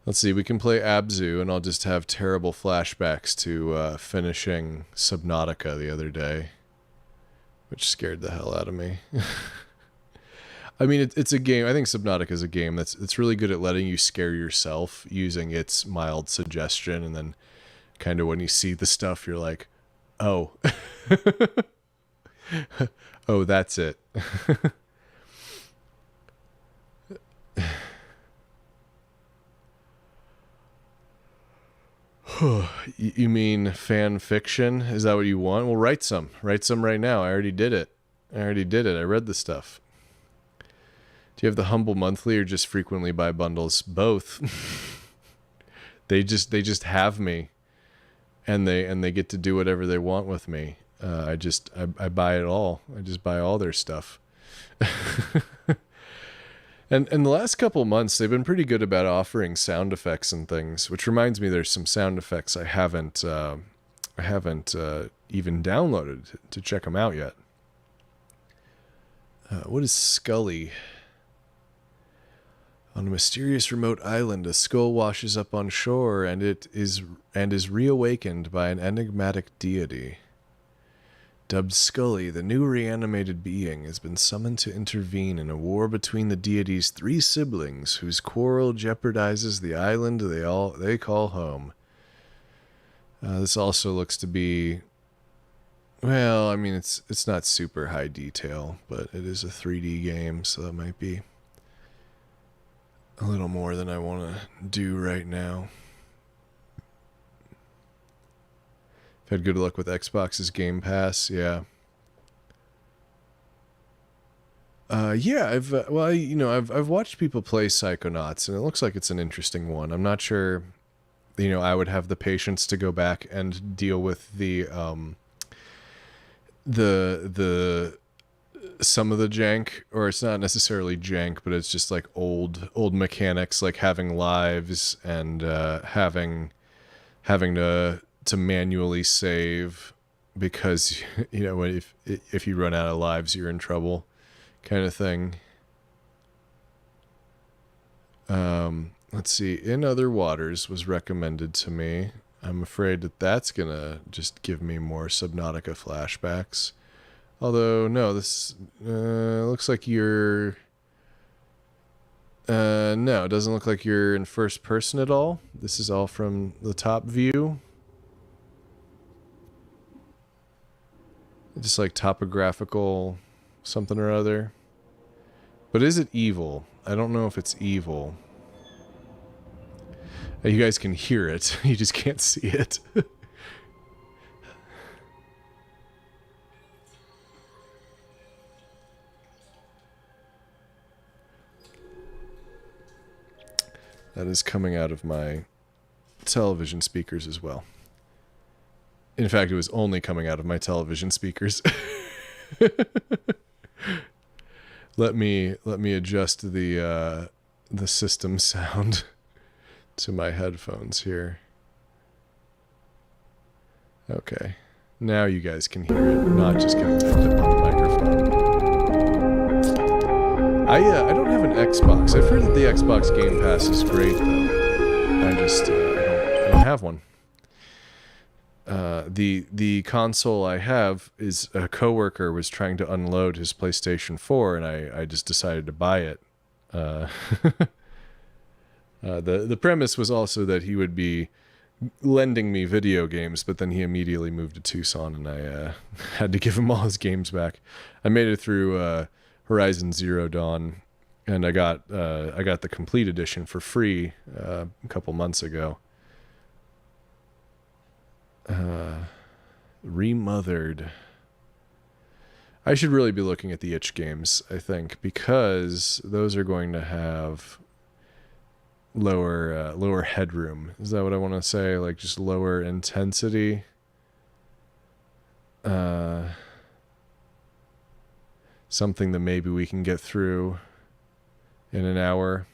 A: Let's see, we can play Abzu, and I'll just have terrible flashbacks to finishing Subnautica the other day, which scared the hell out of me. I mean, it's a game. I think Subnautica is a game it's really good at letting you scare yourself using its mild suggestion, and then kind of when you see the stuff, you're like, oh. Oh, that's it. You mean fan fiction? Is that what you want? Well, write some. Write some right now. I already did it. I read the stuff. Do you have the Humble Monthly or just frequently buy bundles? Both. They just have me, and they get to do whatever they want with me. I buy it all. I just buy all their stuff. And the last couple months, they've been pretty good about offering sound effects and things, which reminds me there's some sound effects I haven't even downloaded to check them out yet. What is Scully? On a mysterious remote island, a skull washes up on shore, and is reawakened by an enigmatic deity. Dubbed Scully, the new reanimated being has been summoned to intervene in a war between the deity's 3 siblings, whose quarrel jeopardizes the island they call home. This also looks to be, well, I mean, it's not super high detail, but it is a 3D game, so that might be a little more than I want to do right now. I've had good luck with Xbox's Game Pass, yeah. I've watched people play Psychonauts, and it looks like it's an interesting one. I'm not sure, I would have the patience to go back and deal with the some of the jank, or it's not necessarily jank, but it's just like old mechanics, like having lives and having to manually save because if you run out of lives you're in trouble, kind of thing. Let's see. In Other Waters was recommended to me. I'm afraid that's gonna just give me more Subnautica flashbacks. Although, no, this looks like you're... no, it doesn't look like you're in first person at all. This is all from the top view. Just like topographical something or other. But is it evil? I don't know if it's evil. You guys can hear it. You just can't see it. That is coming out of my television speakers as well. In fact, it was only coming out of my television speakers. Let me adjust the system sound to my headphones here. Okay. Now you guys can hear it, not just getting picked up on the microphone. I don't have an Xbox. I've heard that the Xbox Game Pass is great, though. I don't have one. The console I have is a coworker was trying to unload his PlayStation 4, and I just decided to buy it. The premise was also that he would be lending me video games, but then he immediately moved to Tucson, and I had to give him all his games back. I made it through Horizon Zero Dawn, and I got the complete edition for free a couple months ago. Remothered. I should really be looking at the itch games, I think, because those are going to have lower headroom. Is that what I want to say? Like just lower intensity. Something that maybe we can get through in an hour.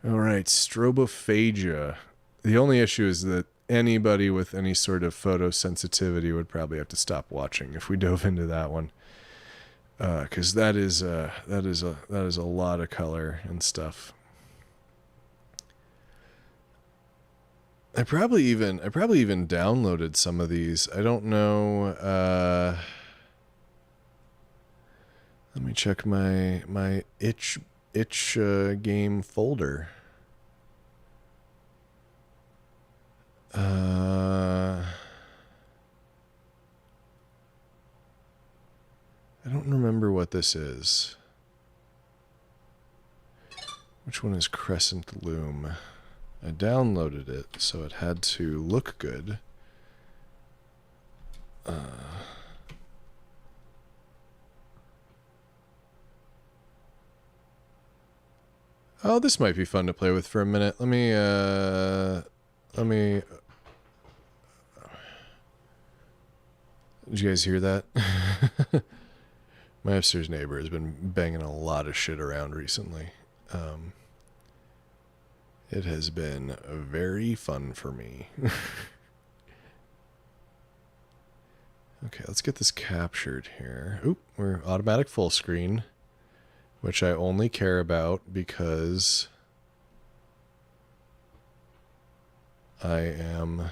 A: All right, strobophagia. The only issue is that anybody with any sort of photosensitivity would probably have to stop watching if we dove into that one, because that is a lot of color and stuff. I probably even downloaded some of these. I don't know. Let me check my itch game folder. I don't remember what this is. Which one is Crescent Loom? I downloaded it, so it had to look good. Oh, this might be fun to play with for a minute. Let me Did you guys hear that? My upstairs neighbor has been banging a lot of shit around recently. It has been very fun for me. Okay, let's get this captured here. Oop, we're automatic full screen, which I only care about because I am...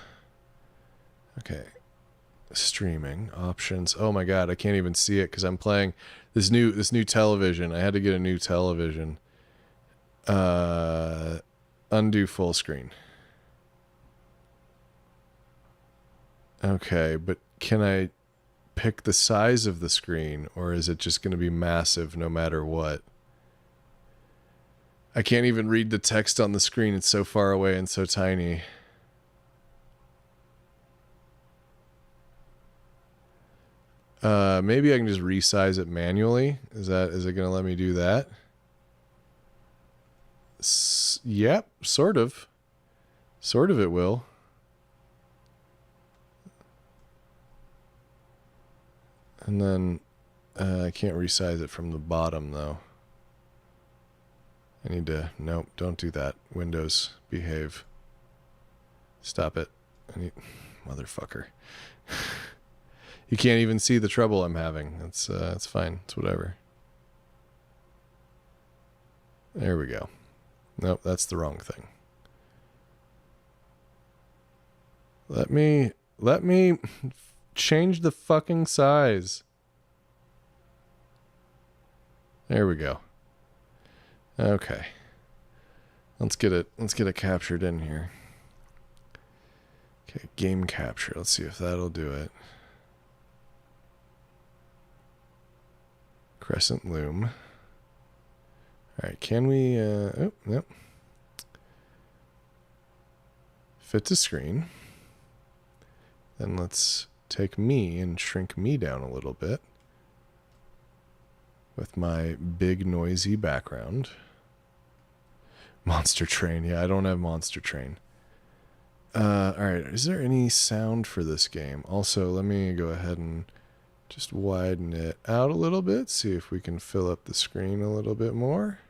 A: Okay. Streaming options. Oh my god, I can't even see it because I'm playing this new television. I had to get a new television. Undo full screen. Okay, but can I pick the size of the screen, or is it just going to be massive no matter what? I can't even read the text on the screen. It's so far away and so tiny. Maybe I can just resize it manually. Is it going to let me do that? Yep, sort of. Sort of it will. And then I can't resize it from the bottom though. I need to, nope, don't do that. Windows, behave. Stop it. Motherfucker. You can't even see the trouble I'm having. That's fine. It's whatever. There we go. Nope, that's the wrong thing. Let me change the fucking size. There we go. Okay. Let's get it captured in here. Okay, game capture. Let's see if that'll do it. Crescent loom. All right, can we oh, yep. Fit to screen. Then let's take me and shrink me down a little bit with my big noisy background. Monster Train. Yeah, I don't have Monster Train. All right, is there any sound for this game? Also, let me go ahead and just widen it out a little bit, see if we can fill up the screen a little bit more.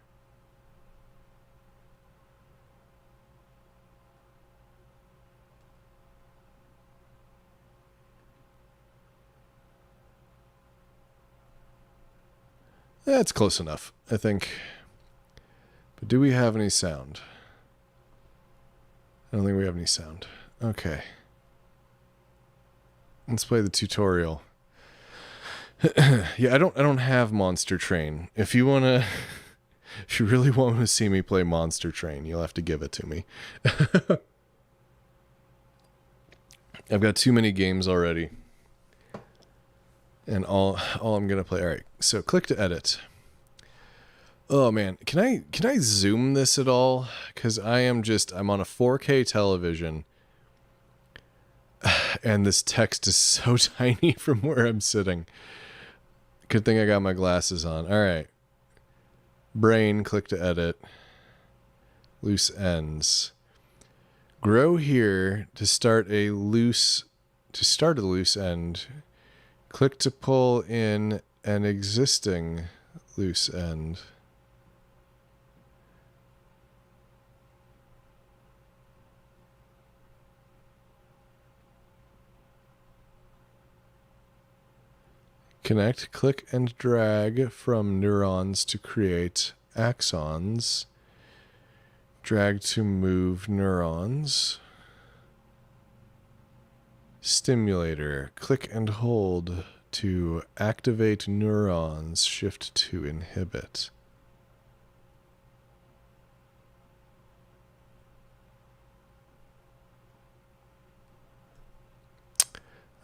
A: That's close enough, I think. But do we have any sound? I don't think we have any sound. Okay. Let's play the tutorial. Yeah, I don't have Monster Train. If you really want to see me play Monster Train, you'll have to give it to me. I've got too many games already. And all I'm gonna play. All right, so click to edit. Oh man, can I zoom this at all? Because I'm on a 4K television, and this text is so tiny from where I'm sitting. Good thing I got my glasses on. All right, brain. Click to edit. Loose ends. Grow here to start a loose end. Click to pull in an existing loose end. Connect, click, and drag from neurons to create axons. Drag to move neurons. Stimulator. Click and hold to activate neurons. Shift to inhibit.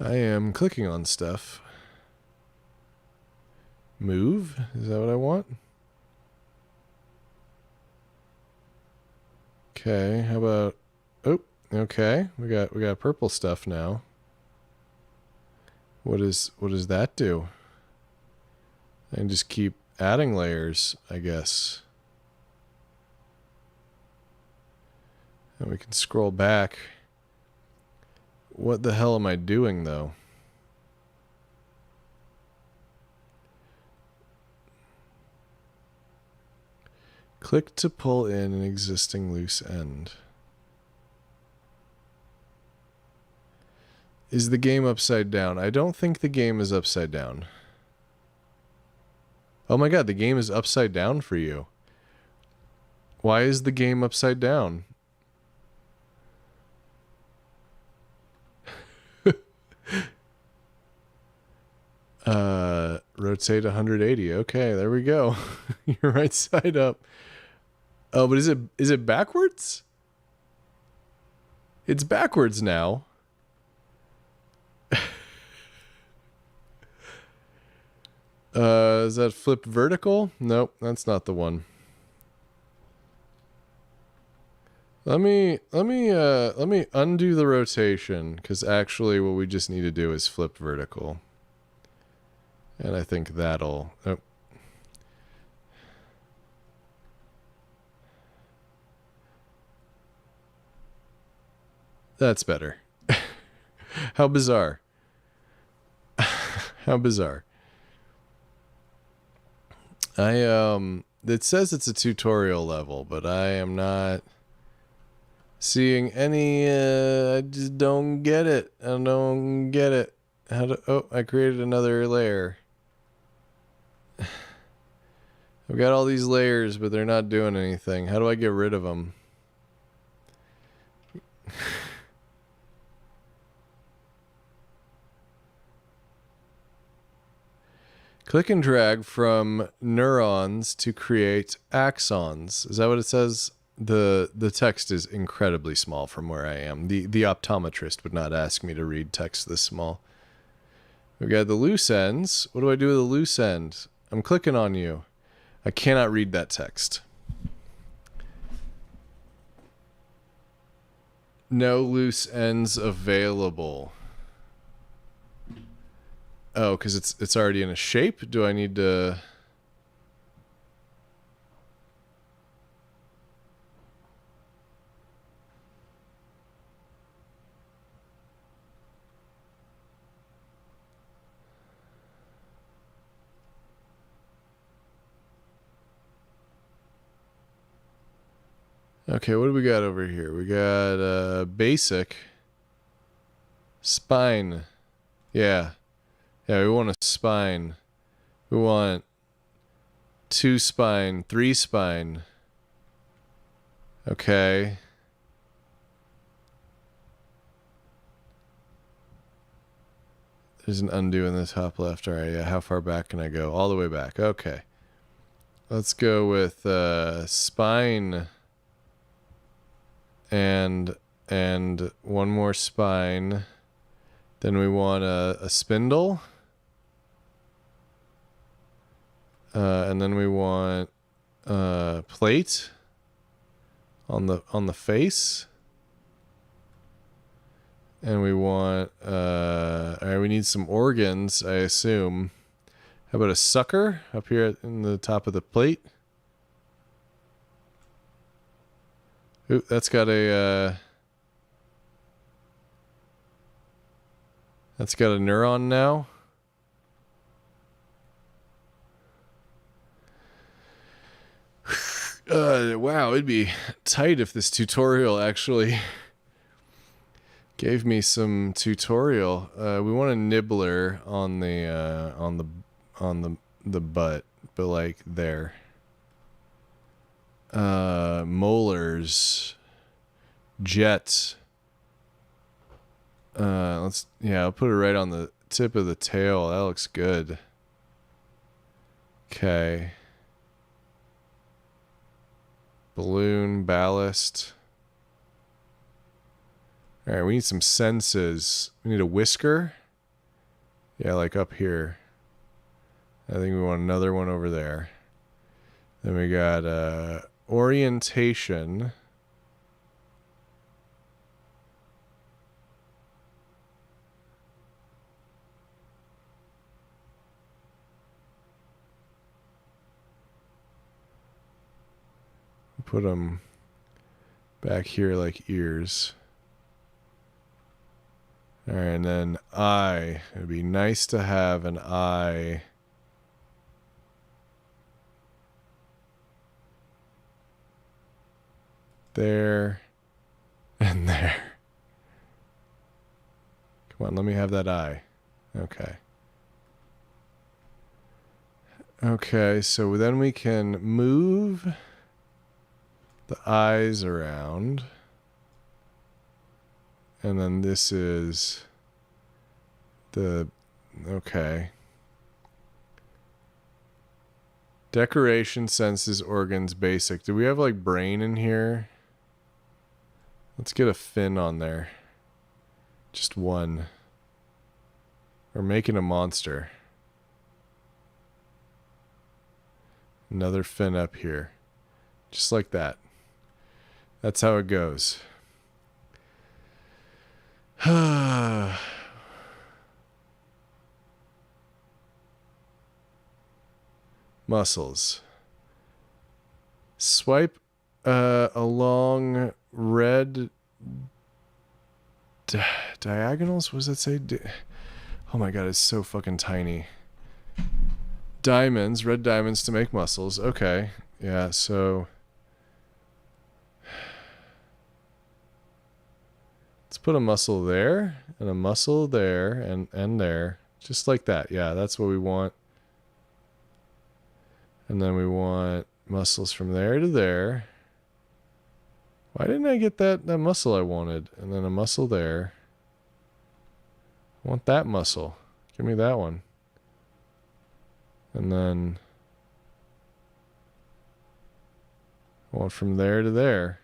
A: I am clicking on stuff. Move? Is that what I want? Okay, how about... Oh, okay. We got purple stuff now. What does that do? I can just keep adding layers, I guess. And we can scroll back. What the hell am I doing, though? Click to pull in an existing loose end. Is the game upside down? I don't think the game is upside down. Oh my god, the game is upside down for you. Why is the game upside down? Rotate 180. Okay, there we go. You're right side up. Oh, but is it backwards? It's backwards now. Is that flipped vertical? Nope, that's not the one. Let me undo the rotation, because actually what we just need to do is flip vertical. And I think that'll... Oh. That's better. How bizarre. How bizarre. It says it's a tutorial level, but I am not seeing any, I just don't get it. I don't get it. I created another layer. I've got all these layers, but they're not doing anything. How do I get rid of them? Click and drag from neurons to create axons. Is that what it says? The text is incredibly small from where I am. The optometrist would not ask me to read text this small. We got the loose ends. What do I do with the loose end? I'm clicking on you. I cannot read that text. No loose ends available. Oh, because it's already in a shape? Do I need to... Okay, what do we got over here? We got basic spine. Yeah. Yeah, we want a spine. We want 2 spine, 3 spine. Okay. There's an undo in the top left. All right, yeah. How far back can I go? All the way back. Okay. Let's go with spine and one more spine. Then we want a spindle. And then we want plate on the face. And we want all right, we need some organs, I assume. How about a sucker up here in the top of the plate? Ooh, that's got a neuron now. Wow, it'd be tight if this tutorial actually gave me some tutorial. We want a nibbler on the butt, but like there. Molars, jet. I'll put it right on the tip of the tail. That looks good. Okay. Balloon, ballast. All right, we need some senses. We need a whisker. Yeah, like up here. I think we want another one over there. Then we got orientation. Put them back here like ears. All right, and then eye. It'd be nice to have an eye. There and there. Come on, let me have that eye. Okay. Okay, so then we can move the eyes around. And then this is the... Okay. Decoration, senses, organs, basic. Do we have like brain in here? Let's get a fin on there. Just one. We're making a monster. Another fin up here. Just like that. That's how it goes. Muscles. Swipe along red diagonals. What does that say? Oh my god, it's so fucking tiny. Diamonds, red diamonds to make muscles. Okay. Yeah, so let's put a muscle there and a muscle there and there. Just like that. Yeah, that's what we want. And then we want muscles from there to there. Why didn't I get that muscle I wanted? And then a muscle there. I want that muscle. Give me that one. And then I want from there to there.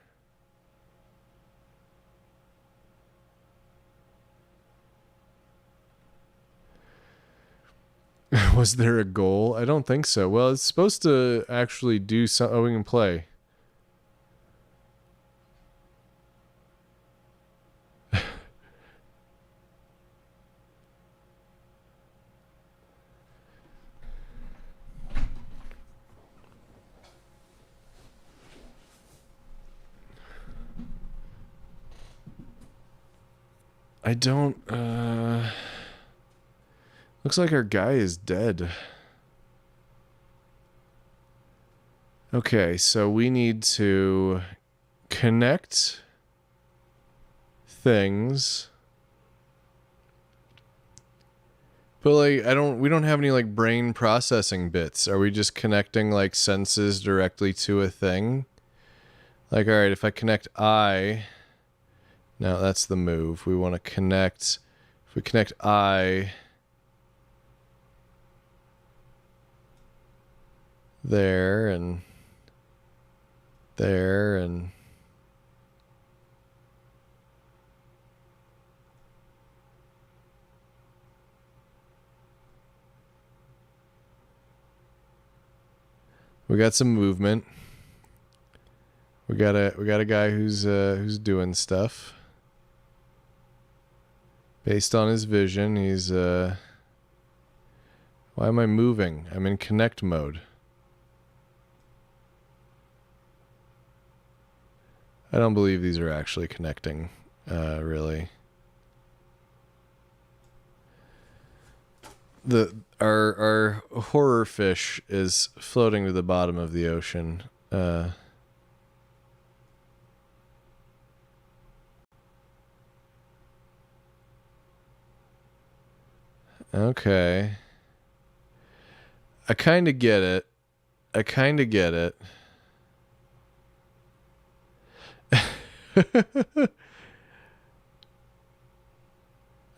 A: Was there a goal? I don't think so. Well, it's supposed to actually do something. Oh, we can play. I don't, looks like our guy is dead. Okay, so we need to connect things. But like, we don't have any like brain processing bits. Are we just connecting like senses directly to a thing? Like, all right, if I connect eye, now that's the move. We want to connect, if we connect eye there and there and we got some movement. We got a guy who's doing stuff. Based on his vision, he's why am I moving? I'm in connect mode. I don't believe these are actually connecting, really. Our horror fish is floating to the bottom of the ocean. Okay. I kind of get it. I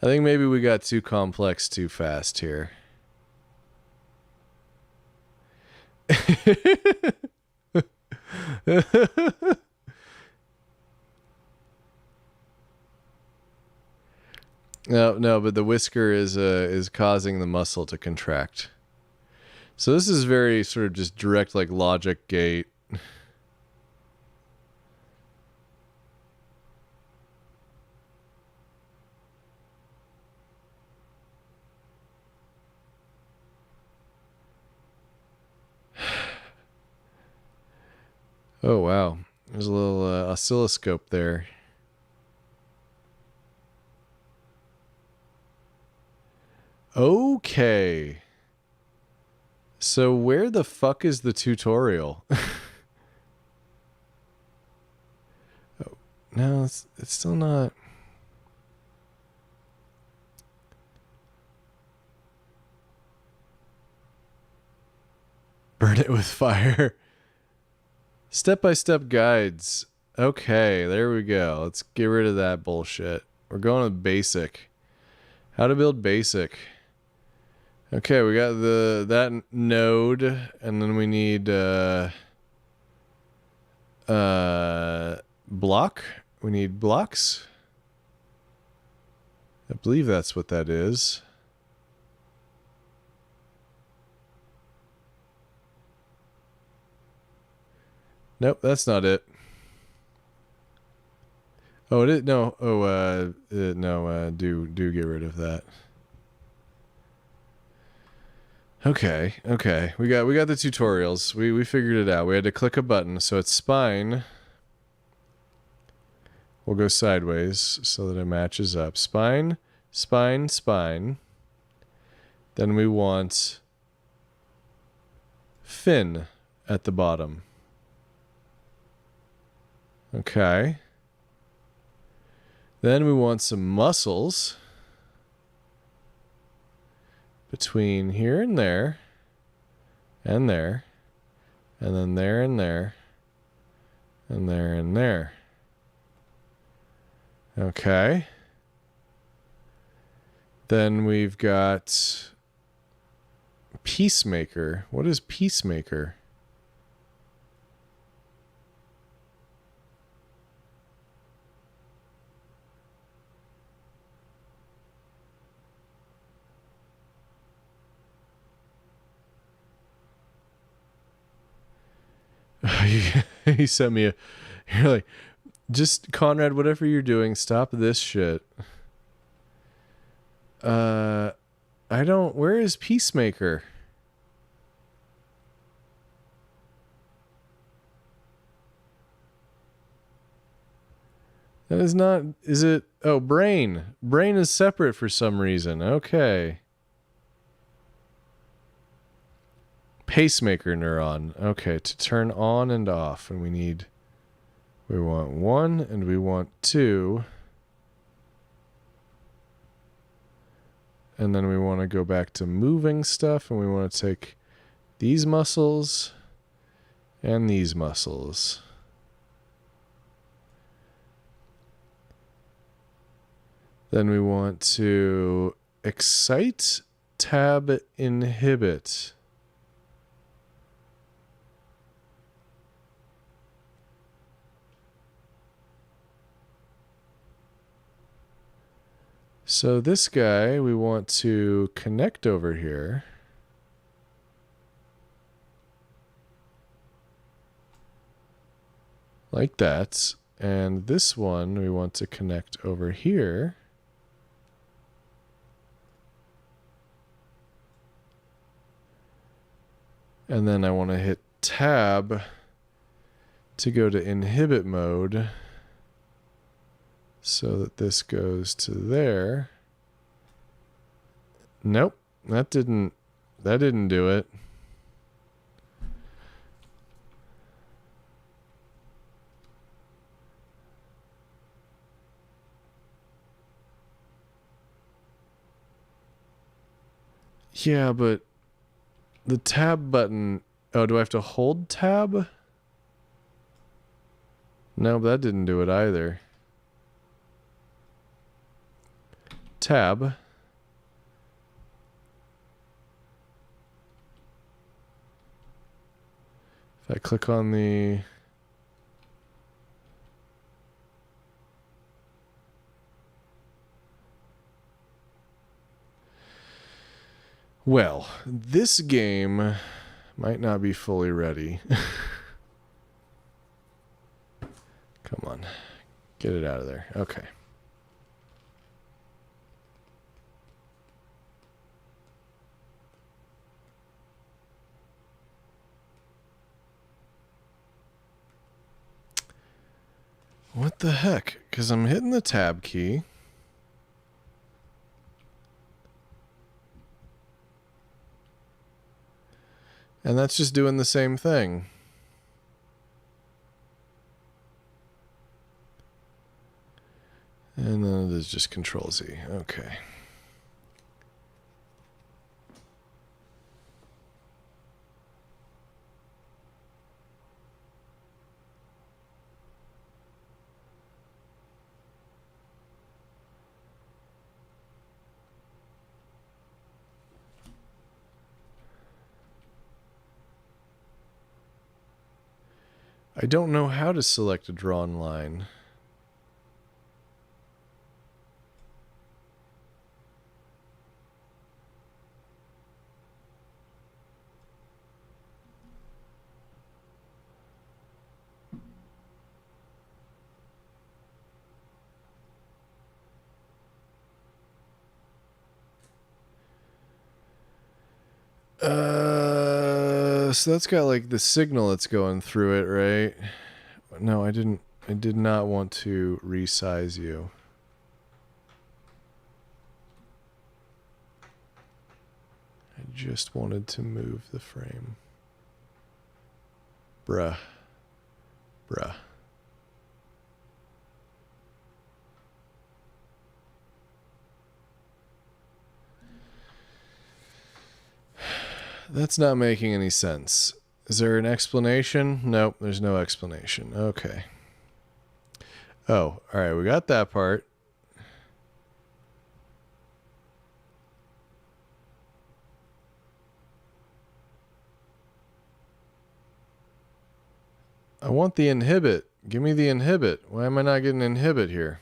A: think maybe we got too complex too fast here. No, but the whisker is causing the muscle to contract. So this is very sort of just direct, like logic gate. Oh wow, there's a little oscilloscope there. Okay. So where the fuck is the tutorial? Oh, no, it's still not. Burn it with fire. Step-by-step guides. Okay, there we go. Let's get rid of that bullshit. We're going with basic. How to build basic. Okay, we got that node, and then we need block. We need blocks. I believe that's what that is. Nope, that's not it. Oh, it is no. Oh, no. Do get rid of that. Okay. We got the tutorials. We figured it out. We had to click a button, so it's spine. We'll go sideways so that it matches up. Spine, spine, spine. Then we want fin at the bottom. Okay. Then we want some muscles between here and there, and there, and then there and there, and there and there. Okay. Then we've got Peacemaker. What is Peacemaker? He sent me a... You're like, just, Conrad, whatever you're doing, stop this shit. I don't... Where is Peacemaker? That is not... Is it... Oh, brain. Brain is separate for some reason. Okay. Pacemaker neuron. Okay, to turn on and off. And we want 1 and we want 2. And then we want to go back to moving stuff, and we want to take these muscles and these muscles. Then we want to excite, tab, inhibit. So this guy, we want to connect over here. Like that. And this one, we want to connect over here. And then I want to hit tab to go to inhibit mode, so that this goes to there. Nope, that didn't do it. Yeah, but the tab button... Oh, do I have to hold tab? No, that didn't do it either. Tab. If I click on the... Well, this game might not be fully ready. Come on. Get it out of there. Okay. What the heck? Because I'm hitting the tab key. And that's just doing the same thing. And then it is just Control Z. Okay. I don't know how to select a drawn line. So that's got like the signal that's going through it, right? No, I did not want to resize you. I just wanted to move the frame. Bruh. That's not making any sense. Is there an explanation? Nope, there's no explanation. Okay. Oh, all right, we got that part. I want the inhibit. Give me the inhibit. Why am I not getting inhibit here?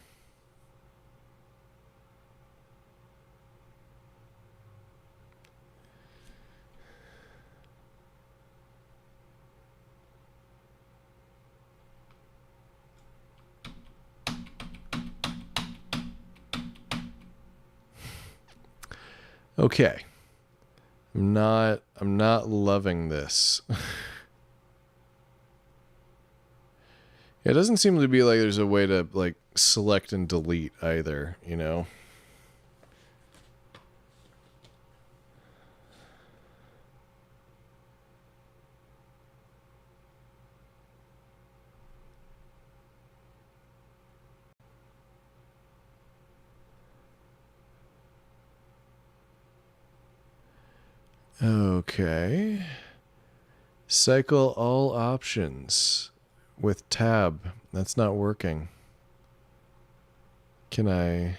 A: Okay. I'm not loving this. It doesn't seem to be like there's a way to like select and delete either, you know? Okay. Cycle all options with tab. That's not working. Can I...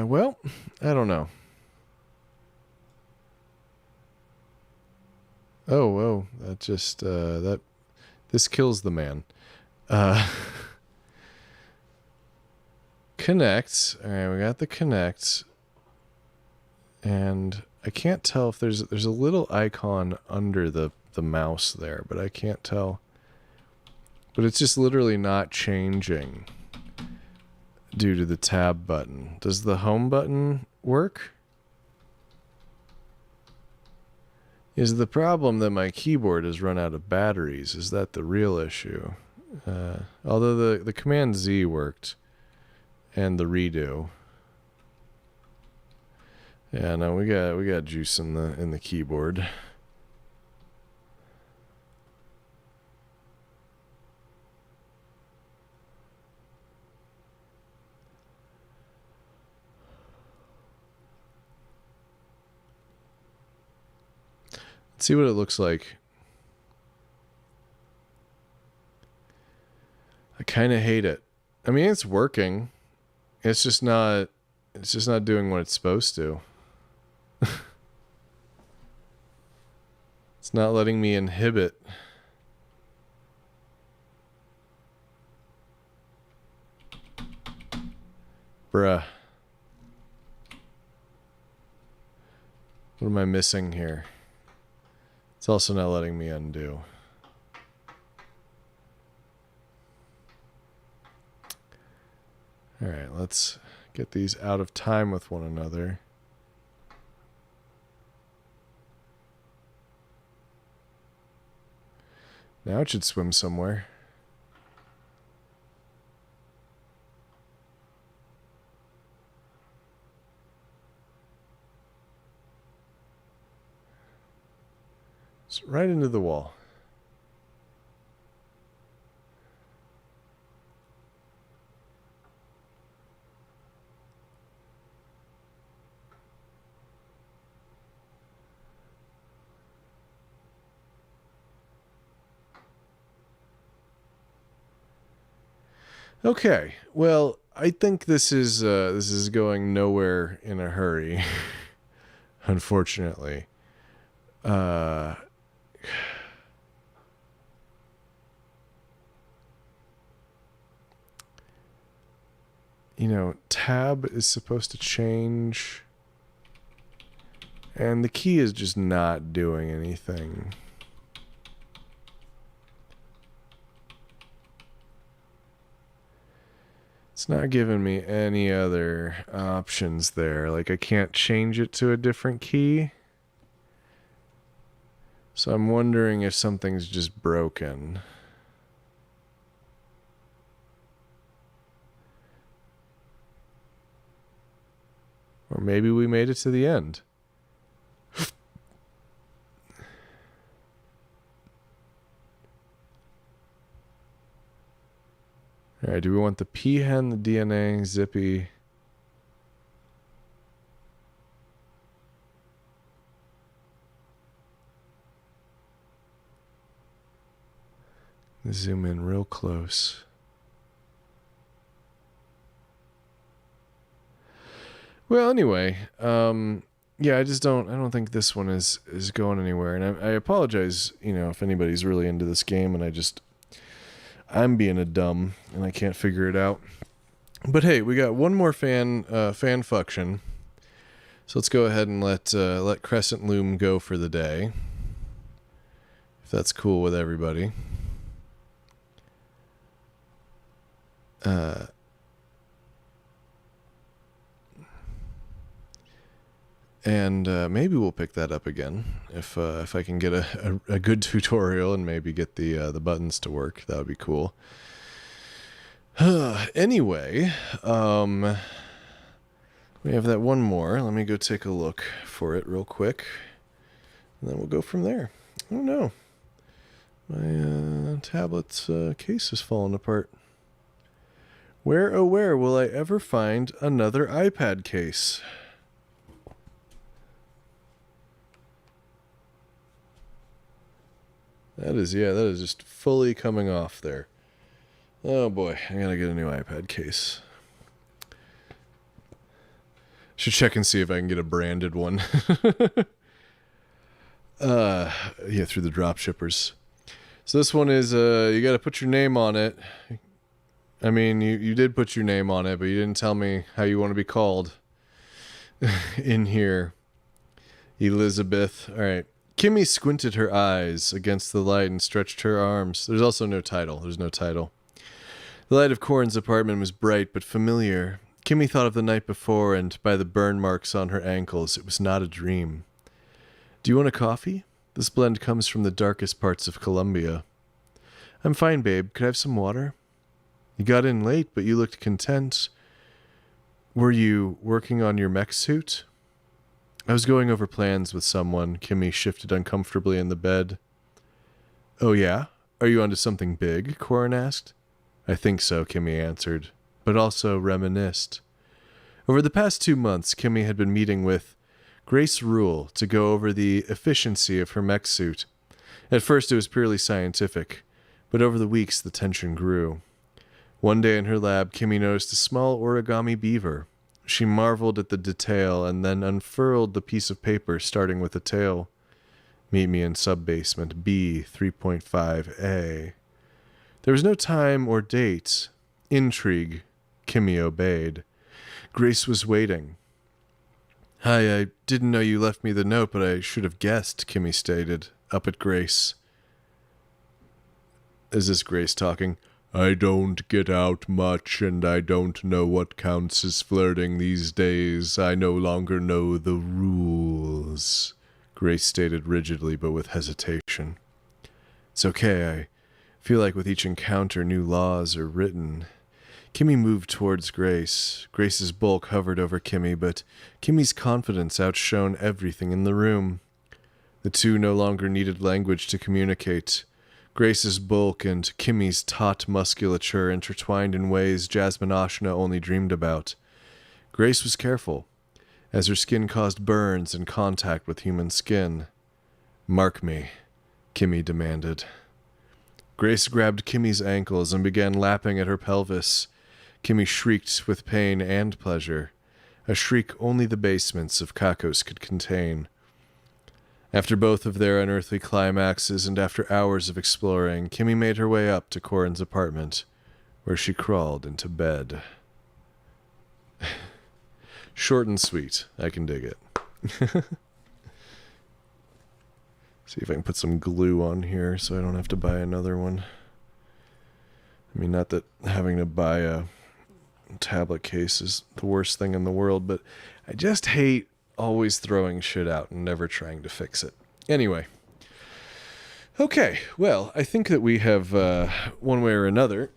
A: well, I don't know. Oh, that just, this kills the man. Connect. All right, we got the connect. And I can't tell if there's a little icon under the mouse there, but I can't tell. But it's just literally not changing due to the tab button. Does the home button work? Is the problem that my keyboard has run out of batteries? Is that the real issue? Although the Command Z worked and the redo. Yeah, no, we got juice in the keyboard. Let's see what it looks like. I kind of hate it. I mean, it's working. It's just not doing what it's supposed to. It's not letting me inhibit. Bruh. What am I missing here? It's also not letting me undo. All right, let's get these out of time with one another. Now it should swim somewhere. It's right into the wall. Okay, well, I think this is going nowhere in a hurry, unfortunately. Uh, tab is supposed to change, and the key is just not doing anything. It's not giving me any other options there. Like, I can't change it to a different key. So I'm wondering if something's just broken. Or maybe we made it to the end. All right, do we want the peahen, the DNA, zippy? Zoom in real close. Well, anyway, yeah, I don't think this one is going anywhere, and I apologize, if anybody's really into this game, and I'm being a dumb and I can't figure it out. But hey, we got one more fan function. So let's go ahead and let Crescent Loom go for the day, if that's cool with everybody. And maybe we'll pick that up again if I can get a good tutorial and maybe get the buttons to work. That would be cool. Anyway, we have that one more. Let me go take a look for it real quick, and then we'll go from there. Oh no, my tablet's case is falling apart. Where, oh where, will I ever find another iPad case? That is just fully coming off there. Oh boy, I gotta get a new iPad case. Should check and see if I can get a branded one. Yeah, through the drop shippers. So this one is, you gotta put your name on it. I mean, you did put your name on it, but you didn't tell me how you want to be called in here. Elizabeth. All right. Kimmy squinted her eyes against the light and stretched her arms. There's also no title. There's no title. The light of Corin's apartment was bright but familiar. Kimmy thought of the night before, and by the burn marks on her ankles, it was not a dream. Do you want a coffee? This blend comes from the darkest parts of Colombia. I'm fine, babe. Could I have some water? You got in late, but you looked content. Were you working on your mech suit? I was going over plans with someone. Kimmy shifted uncomfortably in the bed. Oh yeah? Are you onto something big? Corin asked. I think so, Kimmy answered, but also reminisced. Over the past 2 months, Kimmy had been meeting with Grace Rule to go over the efficiency of her mech suit. At first it was purely scientific, but over the weeks the tension grew. One day in her lab, Kimmy noticed a small origami beaver. She marveled at the detail and then unfurled the piece of paper, starting with the tail. Meet me in sub-basement B 3.5A. There was no time or date. Intrigue. Kimmy obeyed. Grace was waiting. Hi, I didn't know you left me the note, but I should have guessed, Kimmy stated, up at Grace. Is this Grace talking?
B: I don't get out much, and I don't know what counts as flirting these days. I no longer know the rules,
A: Grace stated rigidly but with hesitation. It's okay, I feel like with each encounter new laws are written. Kimmy moved towards Grace. Grace's bulk hovered over Kimmy, but Kimmy's confidence outshone everything in the room. The two no longer needed language to communicate. Grace's bulk and Kimmy's taut musculature intertwined in ways Jasmine Ashna only dreamed about. Grace was careful, as her skin caused burns in contact with human skin. Mark me, Kimmy demanded. Grace grabbed Kimmy's ankles and began lapping at her pelvis. Kimmy shrieked with pain and pleasure, a shriek only the basements of Kakos could contain. After both of their unearthly climaxes and after hours of exploring, Kimmy made her way up to Corin's apartment, where she crawled into bed. Short and sweet. I can dig it. See if I can put some glue on here so I don't have to buy another one. I mean, not that having to buy a tablet case is the worst thing in the world, but I just hate always throwing shit out and never trying to fix it. Anyway. Okay, well, I think that we have, one way or another,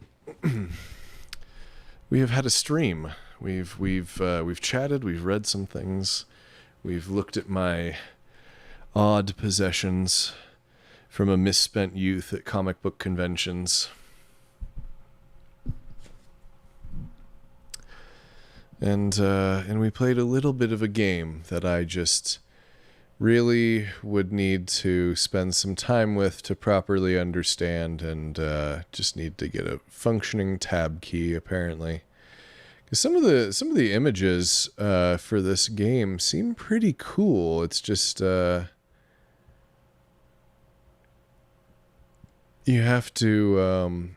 A: we have had a stream. We've chatted, we've read some things, we've looked at my odd possessions from a misspent youth at comic book conventions. And we played a little bit of a game that I just really would need to spend some time with to properly understand, and just need to get a functioning tab key, apparently. Because some of the images for this game seem pretty cool. It's just you have to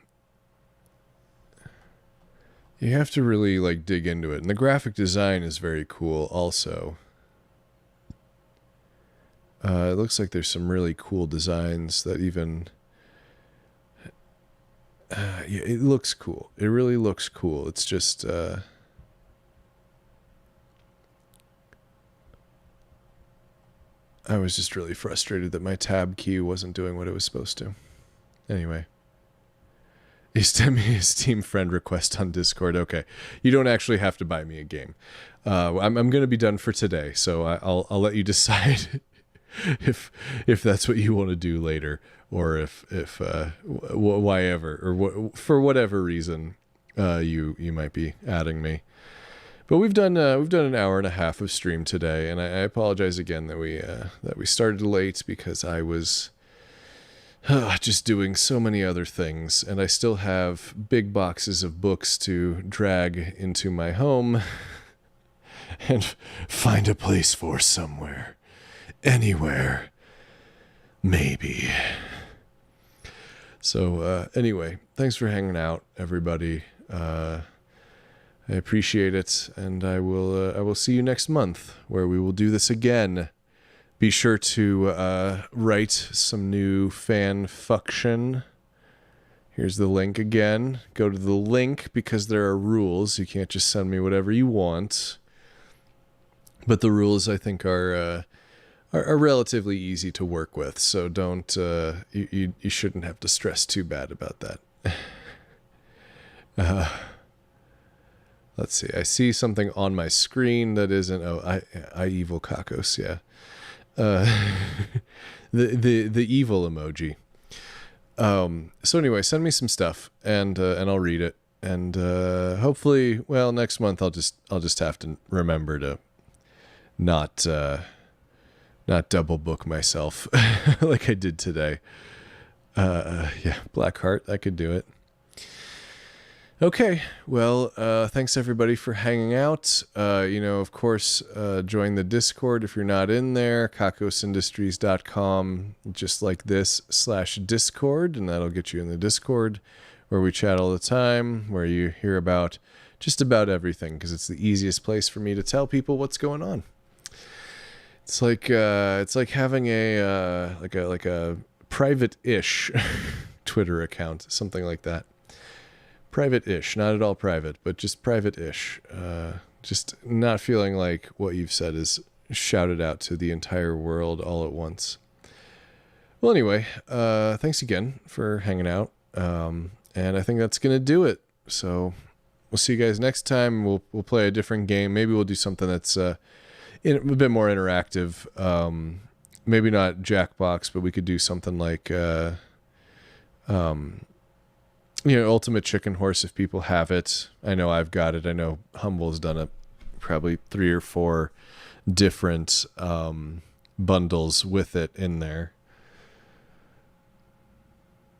A: really like dig into it, and the graphic design is very cool also. It looks like there's some really cool designs that even yeah, it looks cool. It really looks cool. It's just I was just really frustrated that my tab key wasn't doing what it was supposed to. Anyway. He sent me his Steam friend request on Discord. Okay, you don't actually have to buy me a game. I'm going to be done for today, so I'll let you decide if that's what you want to do later, or if why ever, or for whatever reason you might be adding me. But we've done an hour and a half of stream today, and I apologize again that we started late because I was just doing so many other things, and I still have big boxes of books to drag into my home and find a place for somewhere. Anywhere. Maybe. So, anyway, thanks for hanging out, everybody. I appreciate it, and I will see you next month, where we will do this again. Be sure to write some new fan fiction. Here's the link again. Go to the link because there are rules. You can't just send me whatever you want. But the rules, I think, are relatively easy to work with. So don't you shouldn't have to stress too bad about that. Let's see. I see something on my screen that isn't. Oh, I evil Kakos. Yeah. The evil emoji. So anyway, send me some stuff and I'll read it, and hopefully, well, next month I'll just have to remember to not double book myself like I did today. Yeah, Blackheart, I could do it. Okay, well, thanks everybody for hanging out. Of course, join the Discord if you're not in there, kakosindustries.com, just like this /Discord, and that'll get you in the Discord, where we chat all the time, where you hear about just about everything, because it's the easiest place for me to tell people what's going on. It's like having a private-ish Twitter account, something like that. Private-ish, not at all private, but just private-ish. Just not feeling like what you've said is shouted out to the entire world all at once. Well, anyway, thanks again for hanging out. And I think that's going to do it. So we'll see you guys next time. We'll play a different game. Maybe we'll do something that's a bit more interactive. Maybe not Jackbox, but we could do something like Ultimate Chicken Horse if people have it. I know I've got it. I know Humble's done probably 3 or 4 different bundles with it in there.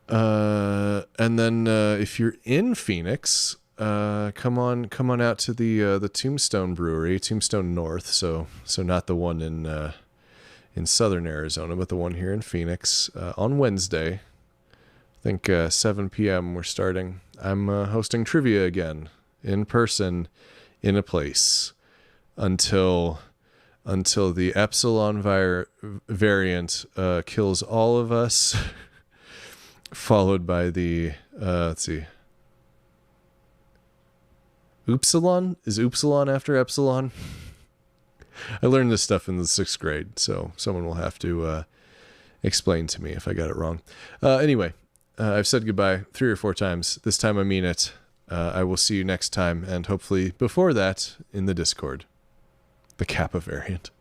A: And then if you're in Phoenix, come on out to the Tombstone Brewery, Tombstone North. So not the one in southern Arizona, but the one here in Phoenix on Wednesday. I think 7 p.m. we're starting. I'm hosting trivia again in person in a place until the Epsilon variant kills all of us, followed by the let's see. Upsilon? Is Upsilon after Epsilon? I learned this stuff in the 6th grade, so someone will have to explain to me if I got it wrong. Anyway, I've said goodbye 3 or 4 times. This time I mean it. I will see you next time, and hopefully before that in the Discord. The Kappa variant.